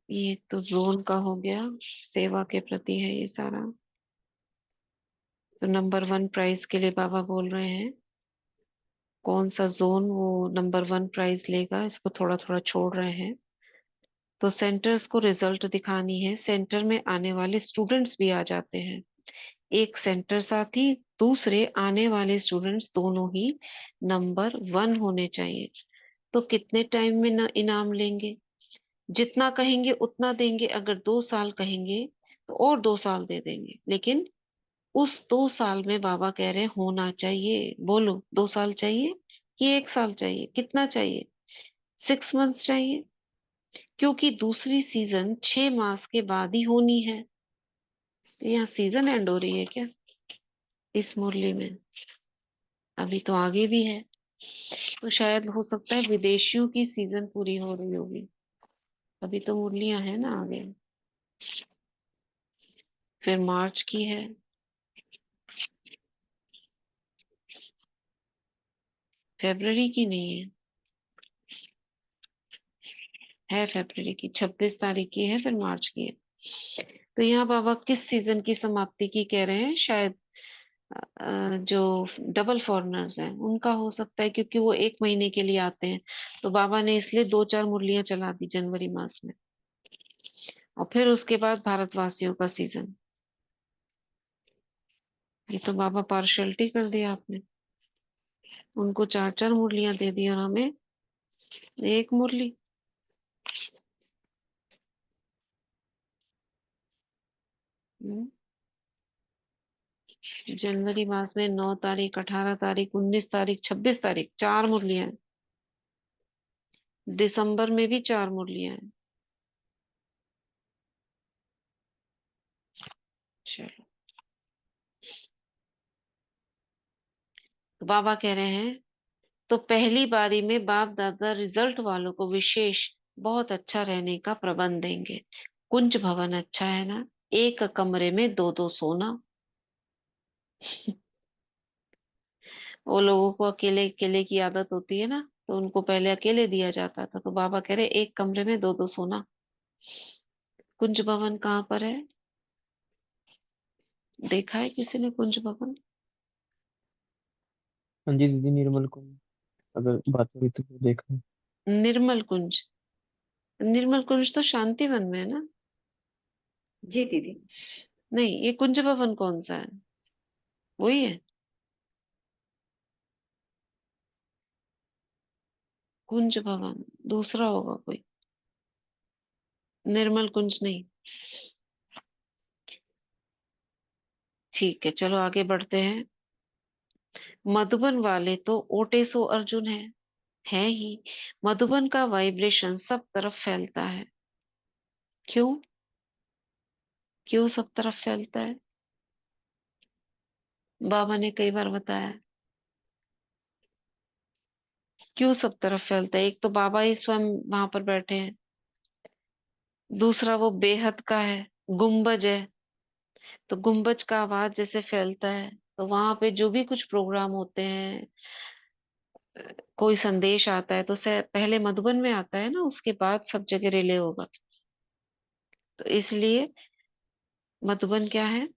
ये तो जोन का हो गया, सेवा के प्रति है ये सारा। तो नंबर 1 प्राइज के लिए बाबा बोल रहे हैं, कौन सा जोन वो नंबर 1 प्राइज लेगा, इसको थोड़ा थोड़ा छोड़ रहे हैं। तो सेंटर्स को रिजल्ट दिखानी है, सेंटर में आने वाले स्टूडेंट्स भी आ जाते हैं। एक सेंटर साथी, दूसरे आने वाले स्टूडेंट्स, दोनों ही नंबर 1 होने चाहिए। तो कितने टाइम में इनाम लेंगे? जितना कहेंगे उतना देंगे। अगर 2 साल कहेंगे तो और 2 साल दे देंगे, लेकिन उस 2 साल में बाबा कह रहे हैं होना चाहिए। बोलो, 2 साल चाहिए कि 1 साल चाहिए? कितना चाहिए? 6 मंथ्स चाहिए, क्योंकि दूसरी सीजन 6 मास के बाद ही होनी है। तो यहाँ सीजन एंड हो रही है क्या इस मुरली में? अभी तो आगे भी है, तो शायद हो सकता है विदेशियों की सीजन पूरी हो रही होगी। अभी तो मुरलियां है ना आगे, फिर मार्च की है। फरवरी की नहीं है, है फरवरी की, 26 तारीख की है, फिर मार्च की है। तो यहाँ बाबा किस सीजन की समाप्ति की कह रहे हैं? शायद जो डबल फॉरनर्स हैं उनका हो सकता है, क्योंकि वो 1 महीने के लिए आते हैं। तो बाबा ने इसलिए 2-4 मुरलियां चला दी जनवरी मास में, और फिर उसके बाद भारतवासियों का सीजन। ये तो बाबा पार्शलिटी कर दिया आपने, उनको 4-4 मुरलियां दे दी और हमें 1 मुरली। हम्म, जनवरी मास में 9 तारीख, 18 तारीख, 19 तारीख, 26 तारीख 4 मुरलियां हैं। दिसंबर में भी 4 मुरलियां हैं। चलो, तो बाबा कह रहे हैं, तो पहली बारी में बाप दादा रिजल्ट वालों को विशेष बहुत अच्छा रहने का प्रबंध देंगे। कुंज भवन अच्छा है ना, एक कमरे में दो दो सोना। वो लोगों को अकेले अकेले की आदत होती है ना, तो उनको पहले अकेले दिया जाता था, तो बाबा कह रहे एक कमरे में दो दो सोना। कुंज भवन कहाँ पर है? देखा है किसी ने कुंज भवन? हाँ जी दीदी, निर्मल को अगर बात हुई तो वो देखा। निर्मल कुंज? निर्मल कुंज तो शांतिवन में है ना? जी दीदी। नहीं, ये कुंज भवन कौन सा है? वही है कुंज भवन, दूसरा होगा कोई, निर्मल कुंज नहीं। ठीक है, चलो आगे बढ़ते हैं। मधुबन वाले तो ओटेसो अर्जुन है ही। मधुबन का वाइब्रेशन सब तरफ फैलता है। क्यों? क्यों सब तरफ फैलता है? बाबा ने कई बार बताया क्यों सब तरफ फैलता है। एक तो बाबा ही स्वयं वहां पर बैठे हैं, दूसरा वो बेहद का है, गुम्बज है, तो गुम्बज का आवाज जैसे फैलता है, तो वहां पे जो भी कुछ प्रोग्राम होते हैं, कोई संदेश आता है तो पहले मधुबन में आता है ना, उसके बाद सब जगह रिले होगा। तो इसलिए मधुबन क्या है,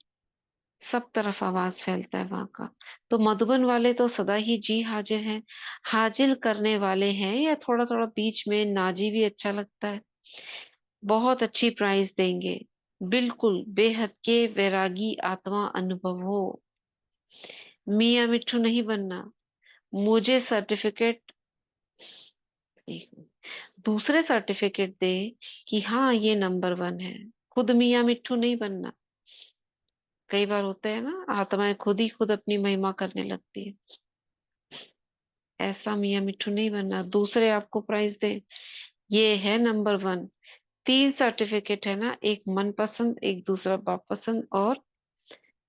सब तरफ आवाज फैलता है वहां का। तो मधुबन वाले तो सदा ही जी हाजिर हैं, हाजिर करने वाले हैं, या थोड़ा थोड़ा बीच में नाजी भी अच्छा लगता है। बहुत अच्छी प्राइस देंगे, बिल्कुल बेहद के वैरागी आत्मा अनुभव हो। मियाँ मिट्ठू नहीं बनना। मुझे सर्टिफिकेट, दूसरे सर्टिफिकेट दे कि हाँ ये नंबर 1 है, खुद मियाँ मिट्ठू नहीं बनना। कई बार होता है ना, आत्माएं खुद ही खुद अपनी महिमा करने लगती है, ऐसा मियाँ मिट्ठू नहीं बनना। दूसरे आपको प्राइज दे, ये है नंबर 1। 3 सर्टिफिकेट है ना, एक मन पसंद, एक दूसरा बाप पसंद, और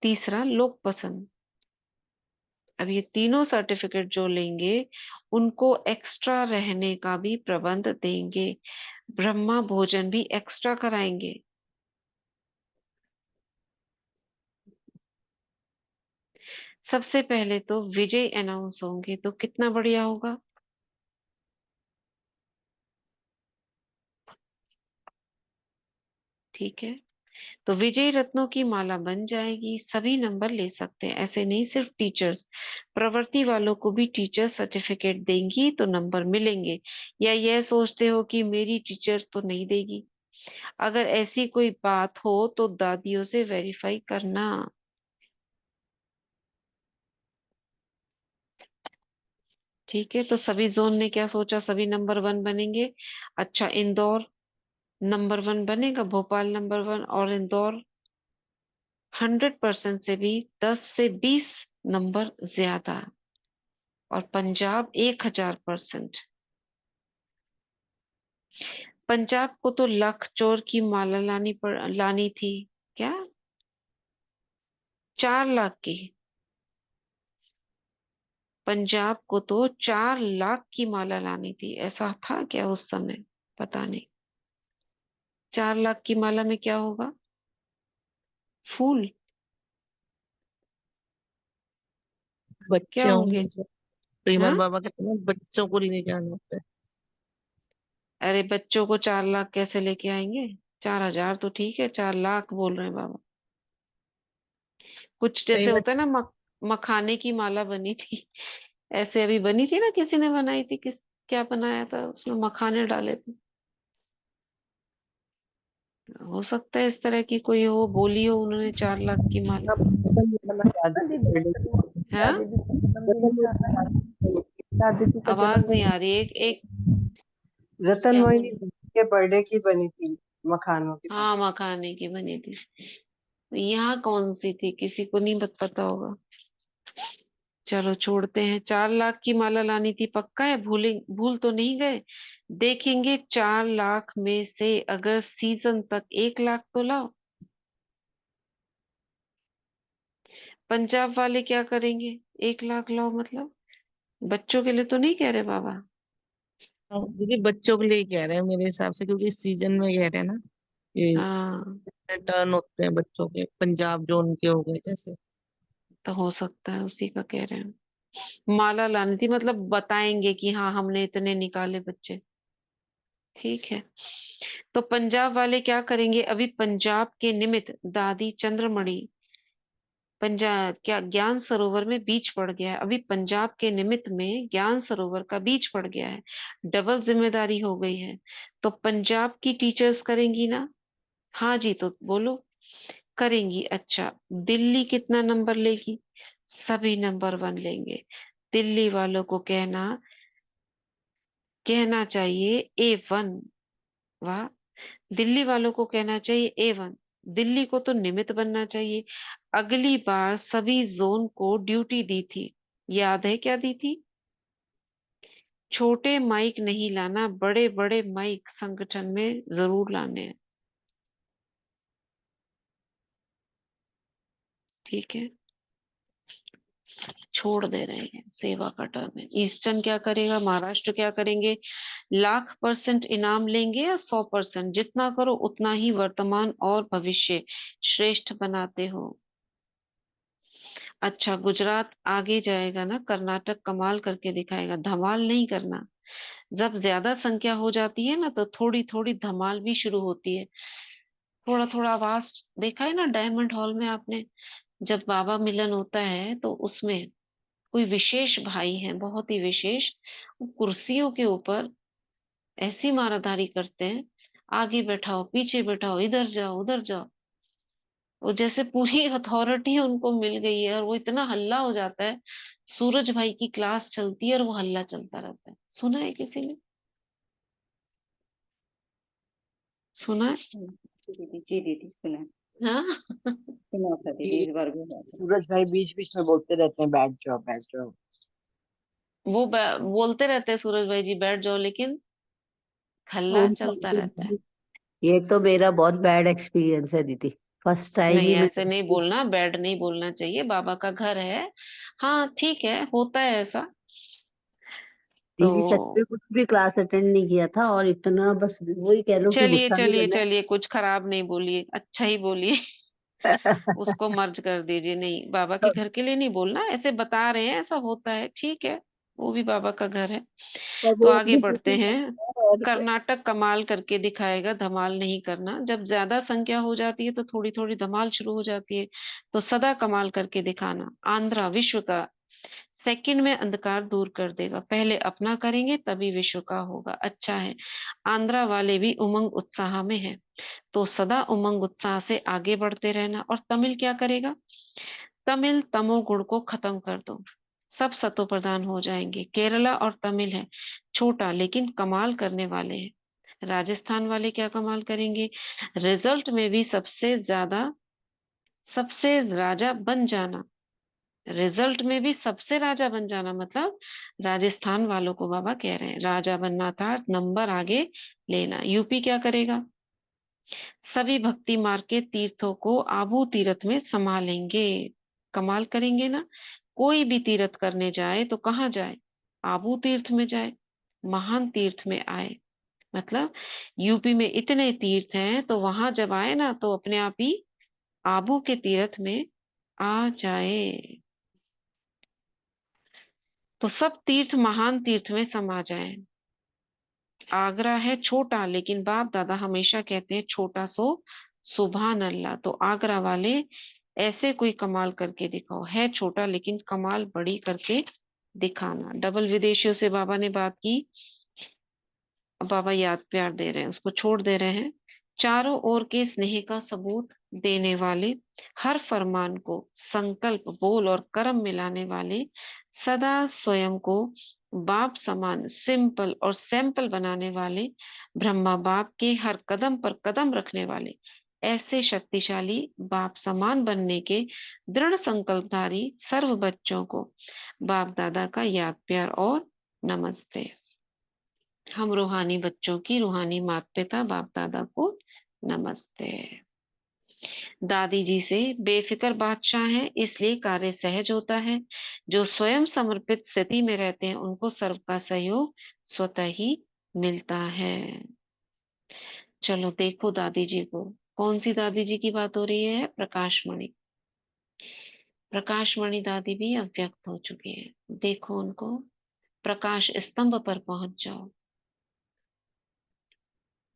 तीसरा लोक पसंद। अब ये तीनों सर्टिफिकेट जो लेंगे, उनको एक्स्ट्रा रहने का भी प्रबंध देंगे, ब्रह्मा भोजन भी एक्स्ट्रा कराएंगे। सबसे पहले तो विजय अनाउंस होंगे, तो कितना बढ़िया होगा। ठीक है, तो विजय रत्नों की माला बन जाएगी, सभी नंबर ले सकते हैं। ऐसे नहीं सिर्फ टीचर्स, प्रवृत्ति वालों को भी टीचर सर्टिफिकेट देंगी तो नंबर मिलेंगे। या यह सोचते हो कि मेरी टीचर तो नहीं देगी, अगर ऐसी कोई बात हो तो दादियों से वेरीफाई करना। ठीक है, तो सभी जोन ने क्या सोचा, सभी नंबर 1 बनेंगे। अच्छा, इंदौर नंबर 1 बनेगा, भोपाल नंबर 1, और इंदौर 100% से भी 10 से 20 नंबर ज्यादा, और पंजाब 1000%। पंजाब को तो लाख चोर की माला लानी थी। क्या? 4 लाख की। पंजाब को तो 4 लाख की माला लानी थी, ऐसा था क्या उस समय? पता नहीं। 4 लाख की माला में क्या होगा? फूल? क्या बच्चे होंगे? होंगे जो श्रीमद हाँ, बाबा कहते हैं ना, बच्चों को लेके जाना होता है। अरे बच्चों को 4 लाख कैसे लेके आएंगे? 4 हजार तो ठीक है, 4 लाख बोल रहे हैं बाबा। कुछ कई जैसे होता है बच्चे ना, मखाने की माला बनी थी, ऐसे अभी बनी थी ना, किसी ने बनाई थी, क्या बनाया था उसमें, मखाने डाले थे। हो सकता है इस तरह की कोई हो, बोली हो उन्होंने 4 लाख की माला। अब दादी ना की दीदी, बर्थडे है, दादी जी को जन्म दिन था ना, दादी जी का आवाज नहीं जन्मदिन। आ रही। एक एक रतन क्या मोहिनी बोल? के बर्थडे की बनी थी, मखानों की बनी। हाँ, मखाने की बनी थी। यहाँ कौन सी थी, किसी को नहीं पता होगा। चलो छोड़ते हैं। 4 लाख की माला लानी थी, पक्का है? भूल तो नहीं गए? देखेंगे 4 लाख में से अगर सीजन तक 1 लाख तो लाओ। पंजाब वाले क्या करेंगे? 1 लाख लाओ मतलब, बच्चों के लिए तो नहीं कह रहे बाबा। दीदी बच्चों के लिए ही कह रहे हैं मेरे हिसाब से, क्योंकि इस सीजन में कह रहे हैं ना, ये हाँ, टर्न होते हैं बच्चों के, पंजाब जोन के हो गए जैसे। तो हो सकता है उसी का कह रहे हैं। माला लानी थी मतलब बताएंगे कि हाँ हमने इतने निकाले बच्चे। ठीक है, तो पंजाब वाले क्या करेंगे, अभी पंजाब के निमित्त दादी चंद्रमणि, पंजाब क्या ज्ञान सरोवर में बीच पड़ गया है, अभी पंजाब के निमित्त में ज्ञान सरोवर का बीच पड़ गया है, डबल जिम्मेदारी हो गई है। तो पंजाब की टीचर्स करेंगी ना? हाँ जी, तो बोलो। करेंगी। अच्छा, दिल्ली कितना नंबर लेगी? सभी नंबर 1 लेंगे। दिल्ली वालों को कहना चाहिए A1। वाह, दिल्ली वालों को कहना चाहिए A1। दिल्ली को तो निमित्त बनना चाहिए। अगली बार सभी जोन को ड्यूटी दी थी, याद है क्या दी थी? छोटे माइक नहीं लाना, बड़े बड़े माइक संगठन में जरूर लाने हैं। ठीक है, छोड़ दे रहे हैं सेवा का टर्म है। ईस्टर्न क्या करेगा, महाराष्ट्र क्या करेंगे? 1,00,000% इनाम लेंगे या 100%? जितना करो उतना ही वर्तमान और भविष्य श्रेष्ठ बनाते हो। अच्छा, गुजरात आगे जाएगा ना, कर्नाटक कमाल करके दिखाएगा। धमाल नहीं करना, जब ज्यादा संख्या हो जाती है ना तो थोड़ी थोड़ी धमाल भी शुरू होती है। थोड़ा थोड़ा आवाज देखा है ना डायमंड हॉल में आपने, जब बाबा मिलन होता है तो उसमें कोई विशेष भाई हैं, बहुत ही विशेष, वो कुर्सियों के ऊपर ऐसी माराधारी करते हैं, आगे बैठाओ पीछे बैठाओ, इधर जाओ उधर जाओ। वो जैसे पूरी अथॉरिटी उनको मिल गई है, और वो इतना हल्ला हो जाता है। सूरज भाई की क्लास चलती है और वो हल्ला चलता रहता है। सुना है किसी ने? सुना है? जी दीदी, जी दीदी, सुना हाँ। सुना था दीदी, ये इस बार भी हुआ था। सूरज भाई बीच बीच में बोलते रहते हैं बैठ जाओ बैठ जाओ। वो बोलते रहते हैं सूरज भाई जी बैठ जाओ, लेकिन हल्ला चलता रहता है। ये तो मेरा बहुत बैड एक्सपीरियंस है दीदी। फर्स्ट टाइम नहीं, ही मैं ऐसे नहीं बोलना, बैड नहीं बोलना चाहिए, बाबा का घर है। हाँ ठीक है, होता है ऐसा। दीदी सच तो में कुछ भी क्लास अटेंड नहीं किया था, और इतना बस वही कह लो कि चलिए गुस्सा नहीं चलिए करना चलिए, कुछ खराब नहीं बोलिए, अच्छा ही बोलिए। है। उसको मर्ज कर दीजिए। नहीं, बाबा के घर के लिए नहीं बोलना, ऐसे बता रहे हैं ऐसा होता है, ठीक है। वो भी बाबा का घर है। पर तो वो आगे अपनी खुशी बढ़ते में हैं। है, और क्या। कर्नाटक कमाल करके दिखाएगा, धमाल नहीं करना। जब ज्यादा संख्या हो जाती है तो थोड़ी थोड़ी धमाल शुरू हो जाती है। तो सदा कमाल करके दिखाना। आंध्रा विश्व का सेकंड में अंधकार दूर कर देगा। पहले अपना करेंगे तभी विश्व का होगा। अच्छा है, आंध्रा वाले भी उमंग उत्साह में है। तो सदा उमंग उत्साह से आगे बढ़ते रहना। और तमिल क्या करेगा? तमिल तमोगुण को खत्म कर दो, सब सतो प्रधान हो जाएंगे। केरला और तमिल है, छोटा लेकिन कमाल करने वाले हैं। राजस्थान वाले क्या कमाल करेंगे? रिजल्ट में भी सबसे ज्यादा, सबसे राजा बन जाना। रिजल्ट में भी सबसे राजा बन जाना, मतलब राजस्थान वालों को बाबा कह रहे हैं राजा बनना था, नंबर आगे लेना। यूपी क्या करेगा? सभी भक्ति मार्ग के तीर्थों को आबू तीर्थ में समा लेंगे। कमाल करेंगे ना। कोई भी तीर्थ करने जाए तो कहाँ जाए? आबू तीर्थ में जाए, महान तीर्थ में आए। मतलब यूपी में इतने तीर्थ हैं, तो वहां जब आए ना तो अपने आप ही आबू के तीर्थ में आ जाए। तो सब तीर्थ महान तीर्थ में समा जाए। आगरा है छोटा, लेकिन बाप दादा हमेशा कहते हैं छोटा सो सुभान अल्लाह। तो आगरा वाले ऐसे कोई कमाल करके दिखाओ, है छोटा लेकिन कमाल बड़ी करके दिखाना। डबल विदेशियों से बाबा ने बात की, अब बाबा याद प्यार दे रहे हैं, उसको छोड़ दे रहे हैं। चारों ओर के स्नेह का सबूत देने वाले, हर फरमान को संकल्प बोल और कर्म मिलाने वाले, सदा स्वयं को बाप समान सिंपल और सैंपल बनाने वाले, ब्रह्मा बाप के हर कदम पर कदम रखने वाले, ऐसे शक्तिशाली बाप समान बनने के दृढ़ संकल्पधारी सर्व बच्चों को बाप दादा का याद प्यार और नमस्ते। हम रूहानी बच्चों की रूहानी माता पिता बाप दादा को नमस्ते। दादी जी से बेफिक्र बादशाह है, इसलिए कार्य सहज होता है। जो स्वयं समर्पित स्थिति में रहते हैं उनको सर्व का सहयोग स्वतः ही मिलता है। चलो देखो दादी जी को, कौन सी दादी जी की बात हो रही है? प्रकाशमणि। प्रकाशमणि दादी भी अव्यक्त हो चुकी है, देखो उनको। प्रकाश स्तंभ पर पहुंच जाओ।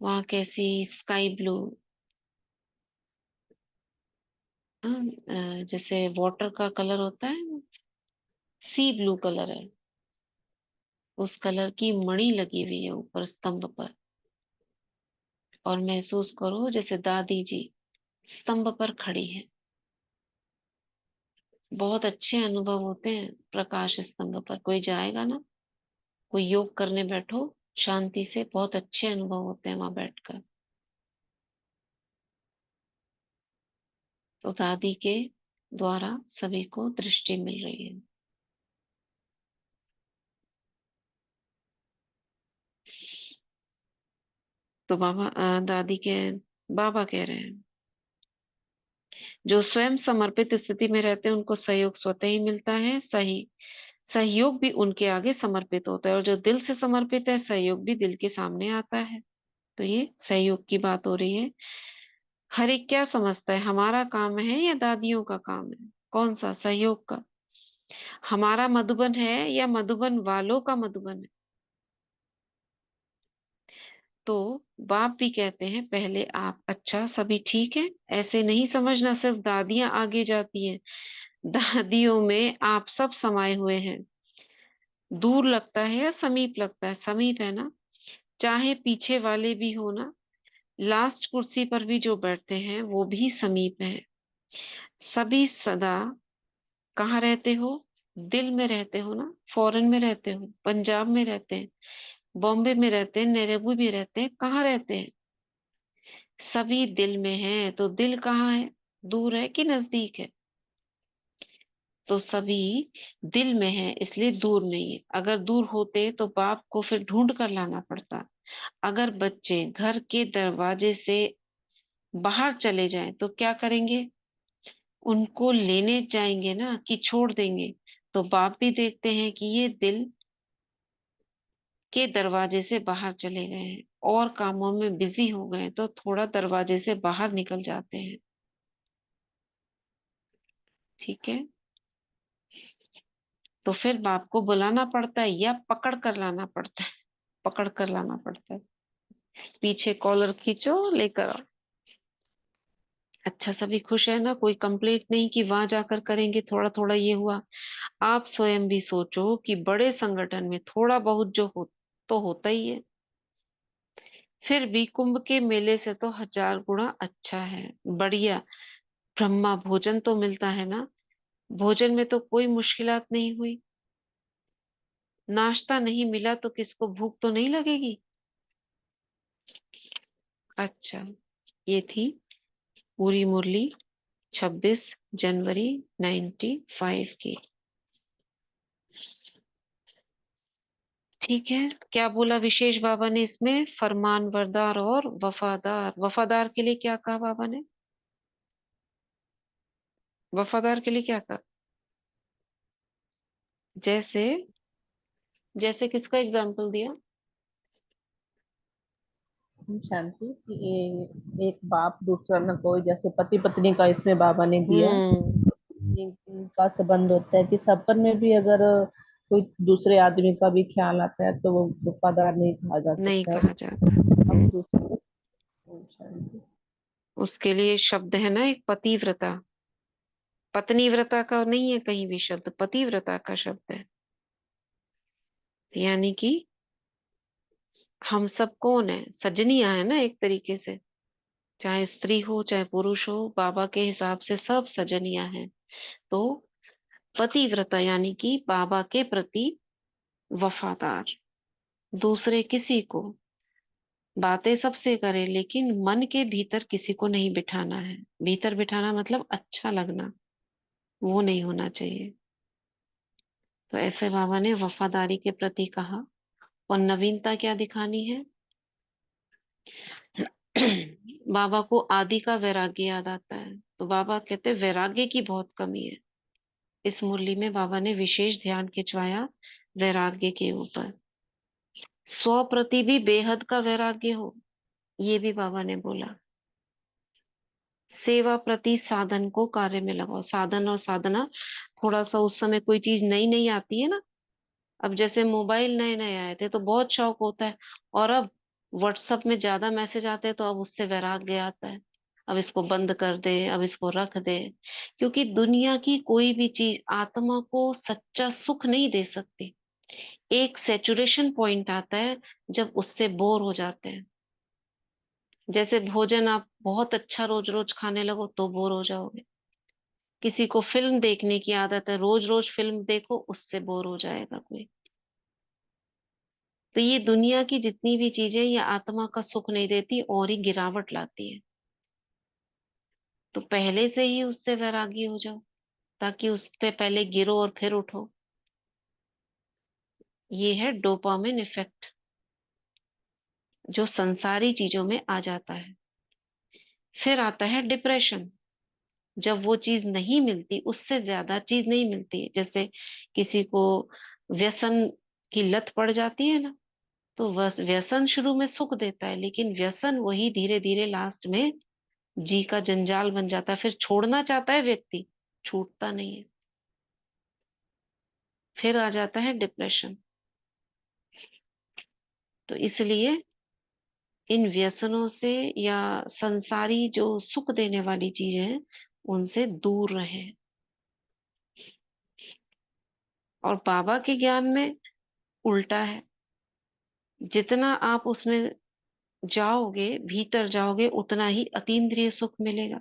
वहां कैसी स्काई ब्लू, जैसे वाटर का कलर होता है, सी ब्लू कलर है, उस कलर की मणि लगी हुई है ऊपर स्तंभ पर। और महसूस करो जैसे दादी जी स्तंभ पर खड़ी है। बहुत अच्छे अनुभव होते हैं प्रकाश स्तंभ पर। कोई जाएगा ना, कोई योग करने बैठो शांति से, बहुत अच्छे अनुभव होते हैं वहां बैठकर। तो दादी के द्वारा सभी को दृष्टि मिल रही है। तो दादी के बाबा कह रहे हैं, जो स्वयं समर्पित स्थिति में रहते हैं उनको सहयोग स्वतः ही मिलता है, सही सहयोग भी उनके आगे समर्पित होता है, और जो दिल से समर्पित है सहयोग भी दिल के सामने आता है। तो ये सहयोग की बात हो रही है। हर एक क्या समझता है, हमारा काम है या दादियों का काम है? कौन सा? सहयोग का। हमारा मधुबन है या मधुबन वालों का मधुबन है? तो बाप भी कहते हैं पहले आप, अच्छा सभी ठीक है, ऐसे नहीं समझना सिर्फ दादियां आगे जाती हैं, दादियों में आप सब समाये हुए हैं। दूर लगता है या समीप लगता है? समीप है ना। चाहे पीछे वाले भी हो ना, लास्ट कुर्सी पर भी जो बैठते हैं वो भी समीप है। सभी सदा कहाँ रहते हो? दिल में रहते हो ना। फॉरेन में रहते हो, पंजाब में रहते हैं, बॉम्बे में रहते हैं, नैरोबी में रहते हैं, कहाँ रहते हैं? सभी दिल में है। तो दिल कहाँ है? दूर है कि नजदीक है? तो सभी दिल में है, इसलिए दूर नहीं है। अगर दूर होते तो बाप को फिर ढूंढ कर लाना पड़ता। अगर बच्चे घर के दरवाजे से बाहर चले जाएं तो क्या करेंगे? उनको लेने जाएंगे ना, कि छोड़ देंगे? तो बाप भी देखते हैं कि ये दिल के दरवाजे से बाहर चले गए हैं और कामों में बिजी हो गए, तो थोड़ा दरवाजे से बाहर निकल जाते हैं। ठीक है। तो फिर बाप को बुलाना पड़ता है या पकड़ कर लाना पड़ता है? पकड़ कर लाना पड़ता है। पीछे कॉलर खींचो, लेकर आओ। अच्छा, सभी खुश है ना? कोई कंप्लेंट नहीं कि वहां जाकर करेंगे, थोड़ा थोड़ा ये हुआ। आप स्वयं भी सोचो कि बड़े संगठन में थोड़ा बहुत जो हो तो होता ही है। फिर भी कुंभ के मेले से तो 1000 गुना अच्छा है, बढ़िया। ब्रह्मा भोजन तो मिलता है ना। भोजन में तो कोई मुश्किलात नहीं हुई। नाश्ता नहीं मिला तो किसको भूख तो नहीं लगेगी? अच्छा, ये थी पूरी मुरली 26 जनवरी 95 की। ठीक है। क्या बोला विशेष बाबा ने इसमें? फरमान बरदार और वफादार। वफादार के लिए क्या कहा बाबा ने? वफादार के लिए क्या कहा? जैसे, जैसे किसका एग्जाम्पल दिया? शांति कि एक बाप दूसरा न कोई, जैसे पति पत्नी का इसमें बाबा ने दिया। हम्म। इनका संबंध होता है कि सफर में भी अगर कोई दूसरे आदमी का भी ख्याल आता है तो वो वफादार नहीं कहा जा नहीं सकता है। कहा जाता। हम दूसरे शांति। उसके लिए शब्द है ना एक, पतिव्रता। पत्नीव्रता का नहीं है कहीं भी शब्द, पतिव्रता का शब्द है। यानी कि हम सब कौन है? सजनियां है ना एक तरीके से। चाहे स्त्री हो चाहे पुरुष हो, बाबा के हिसाब से सब सजनियां हैं। तो पतिव्रता यानी कि बाबा के प्रति वफादार। दूसरे किसी को बातें सबसे करे, लेकिन मन के भीतर किसी को नहीं बिठाना है। भीतर बिठाना मतलब अच्छा लगना, वो नहीं होना चाहिए। तो ऐसे बाबा ने वफादारी के प्रति कहा। और नवीनता क्या दिखानी है? बाबा को आदि का वैराग्य याद आता है, तो बाबा कहते हैं वैराग्य की बहुत कमी है। इस मुरली में बाबा ने विशेष ध्यान खिंचवाया वैराग्य के ऊपर। स्व प्रति भी बेहद का वैराग्य हो, ये भी बाबा ने बोला। सेवा प्रति साधन को कार्य में लगाओ। साधन और साधना, थोड़ा सा उस समय कोई चीज नई नई आती है ना। अब जैसे मोबाइल नए नए आए थे तो बहुत शौक होता है, और अब व्हाट्सएप में ज्यादा मैसेज आते हैं तो अब उससे वैराग्य आता है। अब इसको बंद कर दे, अब इसको रख दे। क्योंकि दुनिया की कोई भी चीज आत्मा को सच्चा सुख नहीं दे सकती। एक सेचुरेशन पॉइंट आता है जब उससे बोर हो जाते हैं। जैसे भोजन आप बहुत अच्छा रोज रोज खाने लगो तो बोर हो जाओगे। किसी को फिल्म देखने की आदत है, रोज रोज फिल्म देखो, उससे बोर हो जाएगा कोई। तो ये दुनिया की जितनी भी चीजें ये आत्मा का सुख नहीं देती और ही गिरावट लाती है। तो पहले से ही उससे वैरागी हो जाओ, ताकि उस पे पहले गिरो और फिर उठो। ये है डोपामिन इफेक्ट। जो संसारी चीजों में आ जाता है। फिर आता है डिप्रेशन, जब वो चीज नहीं मिलती, उससे ज्यादा चीज नहीं मिलती। जैसे किसी को व्यसन की लत पड़ जाती है ना, तो व्यसन शुरू में सुख देता है, लेकिन व्यसन वही धीरे धीरे लास्ट में जी का जंजाल बन जाता है। फिर छोड़ना चाहता है व्यक्ति, छूटता नहीं है। फिर आ जाता है डिप्रेशन। तो इसलिए इन व्यसनों से या संसारी जो सुख देने वाली चीजें हैं, उनसे दूर रहें। और बाबा के ज्ञान में उल्टा है, जितना आप उसमें जाओगे, भीतर जाओगे, उतना ही अतीन्द्रिय सुख मिलेगा।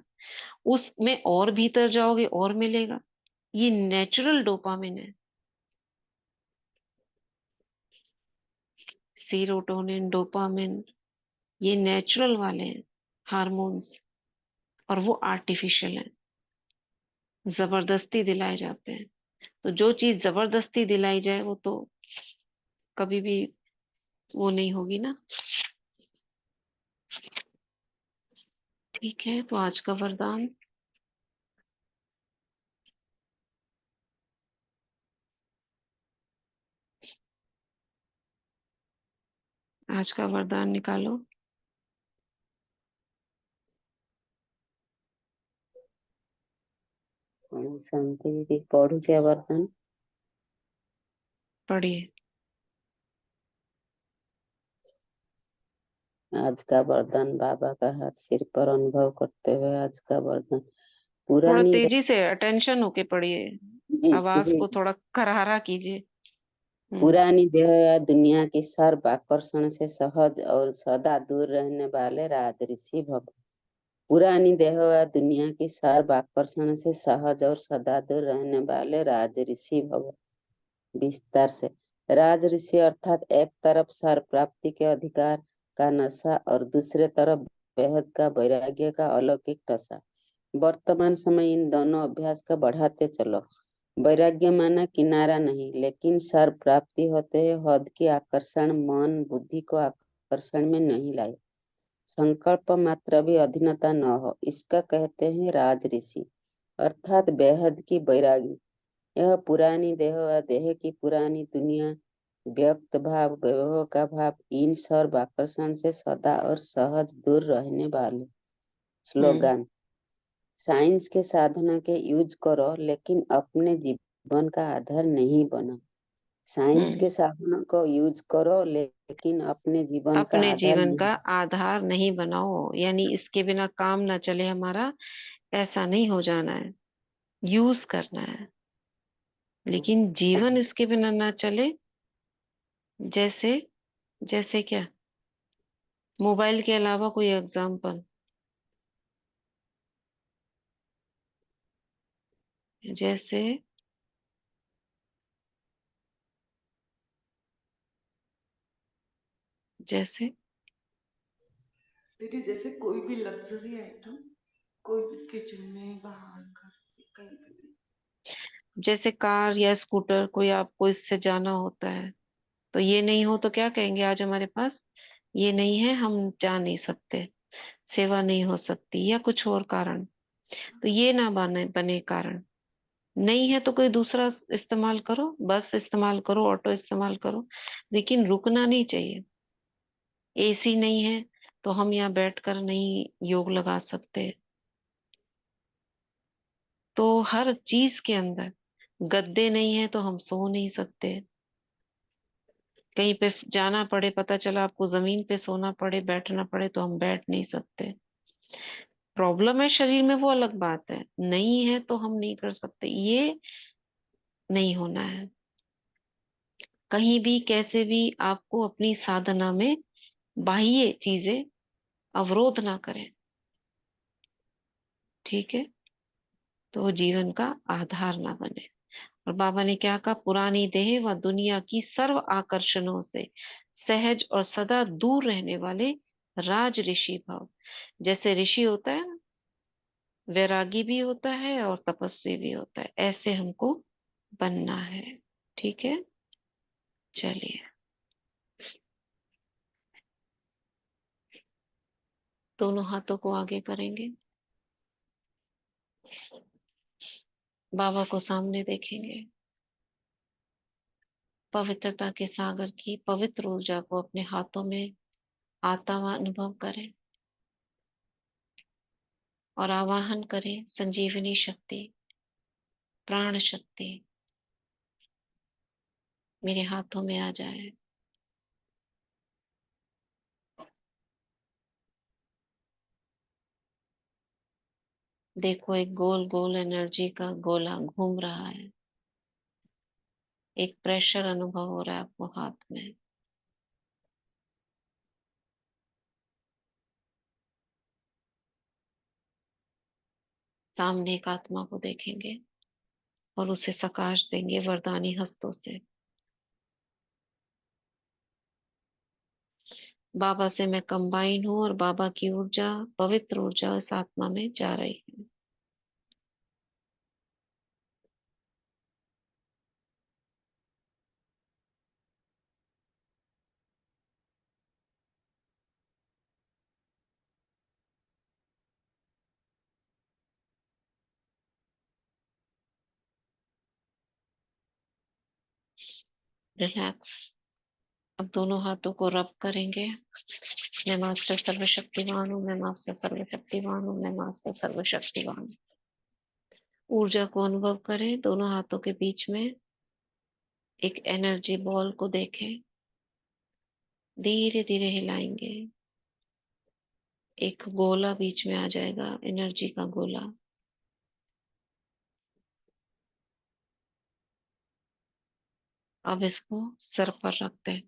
उसमें और भीतर जाओगे और मिलेगा। ये नेचुरल डोपामिन है। सीरोटोनिन, डोपामिन, ये नेचुरल वाले हैं हार्मोन्स, और वो आर्टिफिशियल हैं, जबरदस्ती दिलाए जाते हैं। तो जो चीज जबरदस्ती दिलाई जाए वो तो कभी भी वो नहीं होगी ना। ठीक है, तो आज का वरदान। आज का वरदान निकालो। शांति दीदी पढ़ू क्या वरदान? पढ़िए। आज का वरदान बाबा का हाथ सिर पर अनुभव करते हुए आज का वरदान। थोड़ा पुरानी तेजी से अटेंशन होके पढ़िए, जी आवाज जी। को थोड़ा करारा कीजिए। पुरानी देह या दुनिया की सर्व आकर्षण से सहज और सदा दूर रहने वाले राजऋषि भव। पुरानी देह या दुनिया की सर्व आकर्षण से सहज और सदा दूर रहने वाले राजऋषि भव। विस्तार से, राजऋषि अर्थात एक तरफ सर प्राप्ति के अधिकार का नशा और दूसरे तरफ बेहद का वैराग्य का अलौकिक नशा। वर्तमान समय इन दोनों अभ्यास का बढ़ाते चलो। वैराग्य माना किनारा नहीं, लेकिन सर प्राप्ति होते हैं हद की आकर्षण मन बुद्धि को आकर्षण में नहीं लाए। संकल्प मात्र भी अधीनता न हो, इसका कहते हैं राजऋषि अर्थात बेहद की वैरागी। यह पुरानी देह व देह की पुरानी दुनिया, व्यक्त भाव वैभव का भाव, इन सर्व आकर्षण से सदा और सहज दूर रहने वाले। स्लोगन, साइंस के साधना के यूज करो लेकिन अपने जीवन का आधार नहीं बनो। साइंस के साधनों को यूज करो लेकिन अपने जीवन का अपने आधार जीवन नहीं। का आधार नहीं बनाओ, यानी इसके बिना काम ना चले हमारा, ऐसा नहीं हो जाना है। यूज करना है, लेकिन जीवन इसके बिना ना चले। जैसे जैसे क्या? मोबाइल के अलावा कोई एग्जाम्पल? जैसे जैसे दीदी जैसे कोई भी लग्जरी आइटम, कोई भी किचन में बाहर घर पे, कहीं पे भी। जैसे कार या स्कूटर, कोई आपको इससे जाना होता है, तो ये नहीं हो तो क्या कहेंगे? आज हमारे पास ये नहीं है, हम जा नहीं सकते, सेवा नहीं हो सकती, या कुछ और कारण। तो ये ना बने कारण। नहीं है तो कोई दूसरा इस्तेमाल करो, बस इस्तेमाल करो, ऑटो इस्तेमाल करो, लेकिन रुकना नहीं चाहिए। एसी नहीं है तो हम यहाँ बैठकर नहीं योग लगा सकते। तो हर चीज के अंदर, गद्दे नहीं है तो हम सो नहीं सकते। कहीं पे जाना पड़े, पता चला आपको जमीन पे सोना पड़े, बैठना पड़े, तो हम बैठ नहीं सकते। प्रॉब्लम है शरीर में, वो अलग बात है, नहीं है तो हम नहीं कर सकते। ये नहीं होना है। कहीं भी कैसे भी आपको अपनी साधना में बाह्य चीजें अवरोध ना करें। ठीक है, तो वो जीवन का आधार ना बने। और बाबा ने क्या कहा? पुरानी देह व दुनिया की सर्व आकर्षणों से सहज और सदा दूर रहने वाले राज ऋषि भव। जैसे ऋषि होता है ना, वैरागी भी होता है और तपस्वी भी होता है, ऐसे हमको बनना है। ठीक है, चलिए। दोनों हाथों को आगे करेंगे, बाबा को सामने देखेंगे, पवित्रता के सागर की पवित्र ऊर्जा को अपने हाथों में आता हुआ अनुभव करें और आवाहन करें संजीवनी शक्ति, प्राण शक्ति मेरे हाथों में आ जाए। देखो एक गोल गोल एनर्जी का गोला घूम रहा है, एक प्रेशर अनुभव हो रहा है आपको हाथ में। सामने एक आत्मा को देखेंगे और उसे सकाश देंगे वरदानी हस्तों से। बाबा से मैं कंबाइन हूं और बाबा की ऊर्जा, पवित्र ऊर्जा इस आत्मा में जा रही है। रिलैक्स। अब दोनों हाथों को रब करेंगे। मैं मास्टर सर्वशक्तिवान हूँ, मैं मास्टर सर्वशक्तिवान हूँ, मैं मास्टर सर्वशक्तिवान हूँ। ऊर्जा को अनुभव करें। दोनों हाथों के बीच में एक एनर्जी बॉल को देखें, धीरे धीरे हिलाएंगे, एक गोला बीच में आ जाएगा, एनर्जी का गोला। अब इसको सर पर रखते हैं।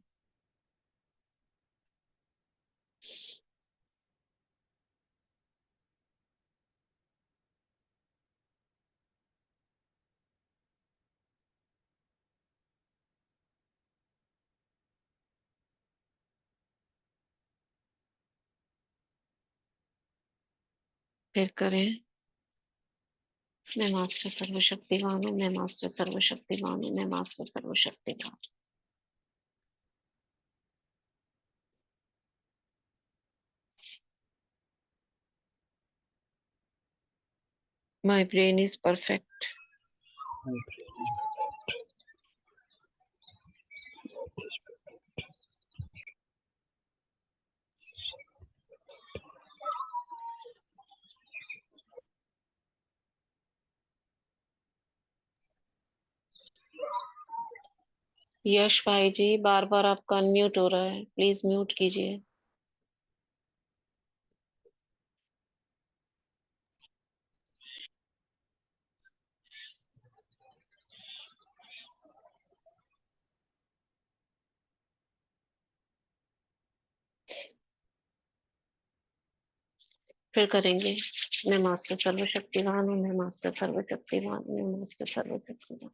फिर करें मैं मास्टर सर्वशक्तिवान हूँ, मैं मास्टर सर्वशक्तिवान हूँ, मैं मास्टर सर्वशक्तिवान हूँ। My brain is perfect. Yash भाई जी, बार बार आपका अनम्यूट हो रहा है, प्लीज म्यूट कीजिए। फिर करेंगे मैं मास्टर सर्वशक्तिवान हूँ, मैं मास्टर सर्वशक्तिवान हूँ, मैं मास्टर सर्वशक्तिवान।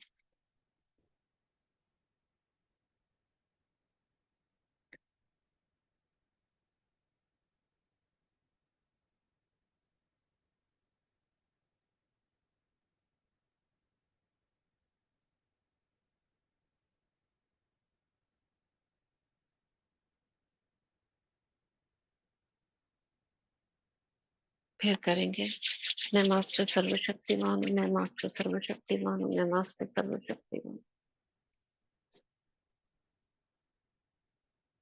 फिर करेंगे मैं मास्टर सर्वशक्तिवान हूँ, मैं मास्टर सर्वशक्तिवान हूँ, मैं मास्टर सर्वशक्तिवान।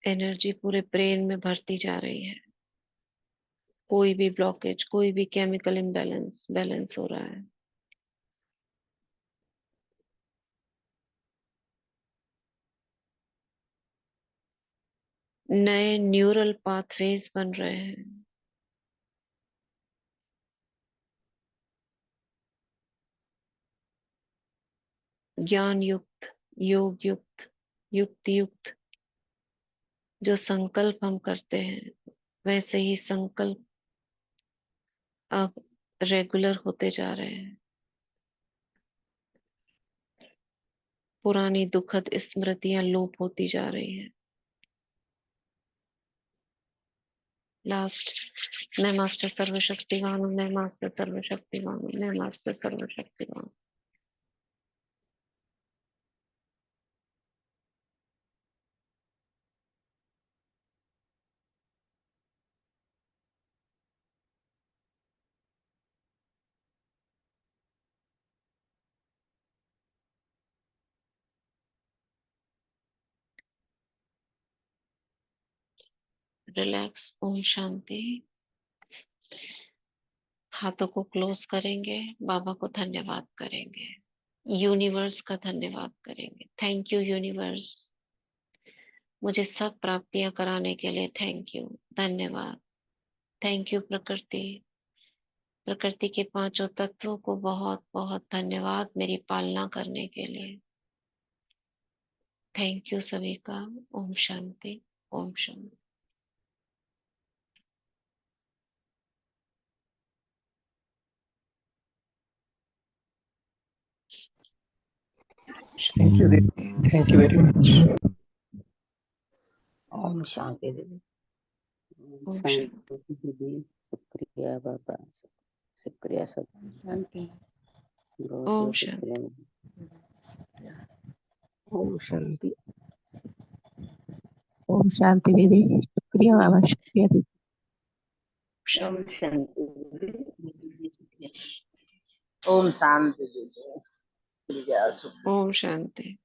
एनर्जी पूरे ब्रेन में भरती जा रही है। कोई भी ब्लॉकेज, कोई भी केमिकल इम्बैलेंस बैलेंस हो रहा है। नए न्यूरल पाथवेज बन रहे हैं। ज्ञान युक्त, योग युक्त, युक्ति युक्त जो संकल्प हम करते हैं, वैसे ही संकल्प अब रेगुलर होते जा रहे हैं। पुरानी दुखद स्मृतियां लोप होती जा रही हैं। लास्ट, मैं मास्टर सर्वशक्तिवान हूँ, मैं मास्टर सर्वशक्तिवान हूँ, मैं मास्टर सर्वशक्तिवान हूँ। रिलैक्स। ओम शांति। हाथों को क्लोज करेंगे, बाबा को धन्यवाद करेंगे, यूनिवर्स का धन्यवाद करेंगे। थैंक यू यूनिवर्स, मुझे सब प्राप्तियां कराने के लिए थैंक यू, धन्यवाद। थैंक यू प्रकृति, प्रकृति के पांचों तत्वों को बहुत बहुत धन्यवाद मेरी पालना करने के लिए। थैंक यू सभी का। ओम शांति, ओम शांति। थैंक यू दीदी, thank you very much. Om Shanti दीदी। ओम शांति दीदी, शुक्रिया बाबा, शुक्रिया सब, शांति। बहुत ओम बहुत शांति। शुक्रिया। ओम शांति। ओम शांति दीदी, शुक्रिया बाबा, शुक्रिया दीदी। ओम शांति दीदी, शुक्रिया। ओम शांति दीदी, शुक्रिया। ओम शांति।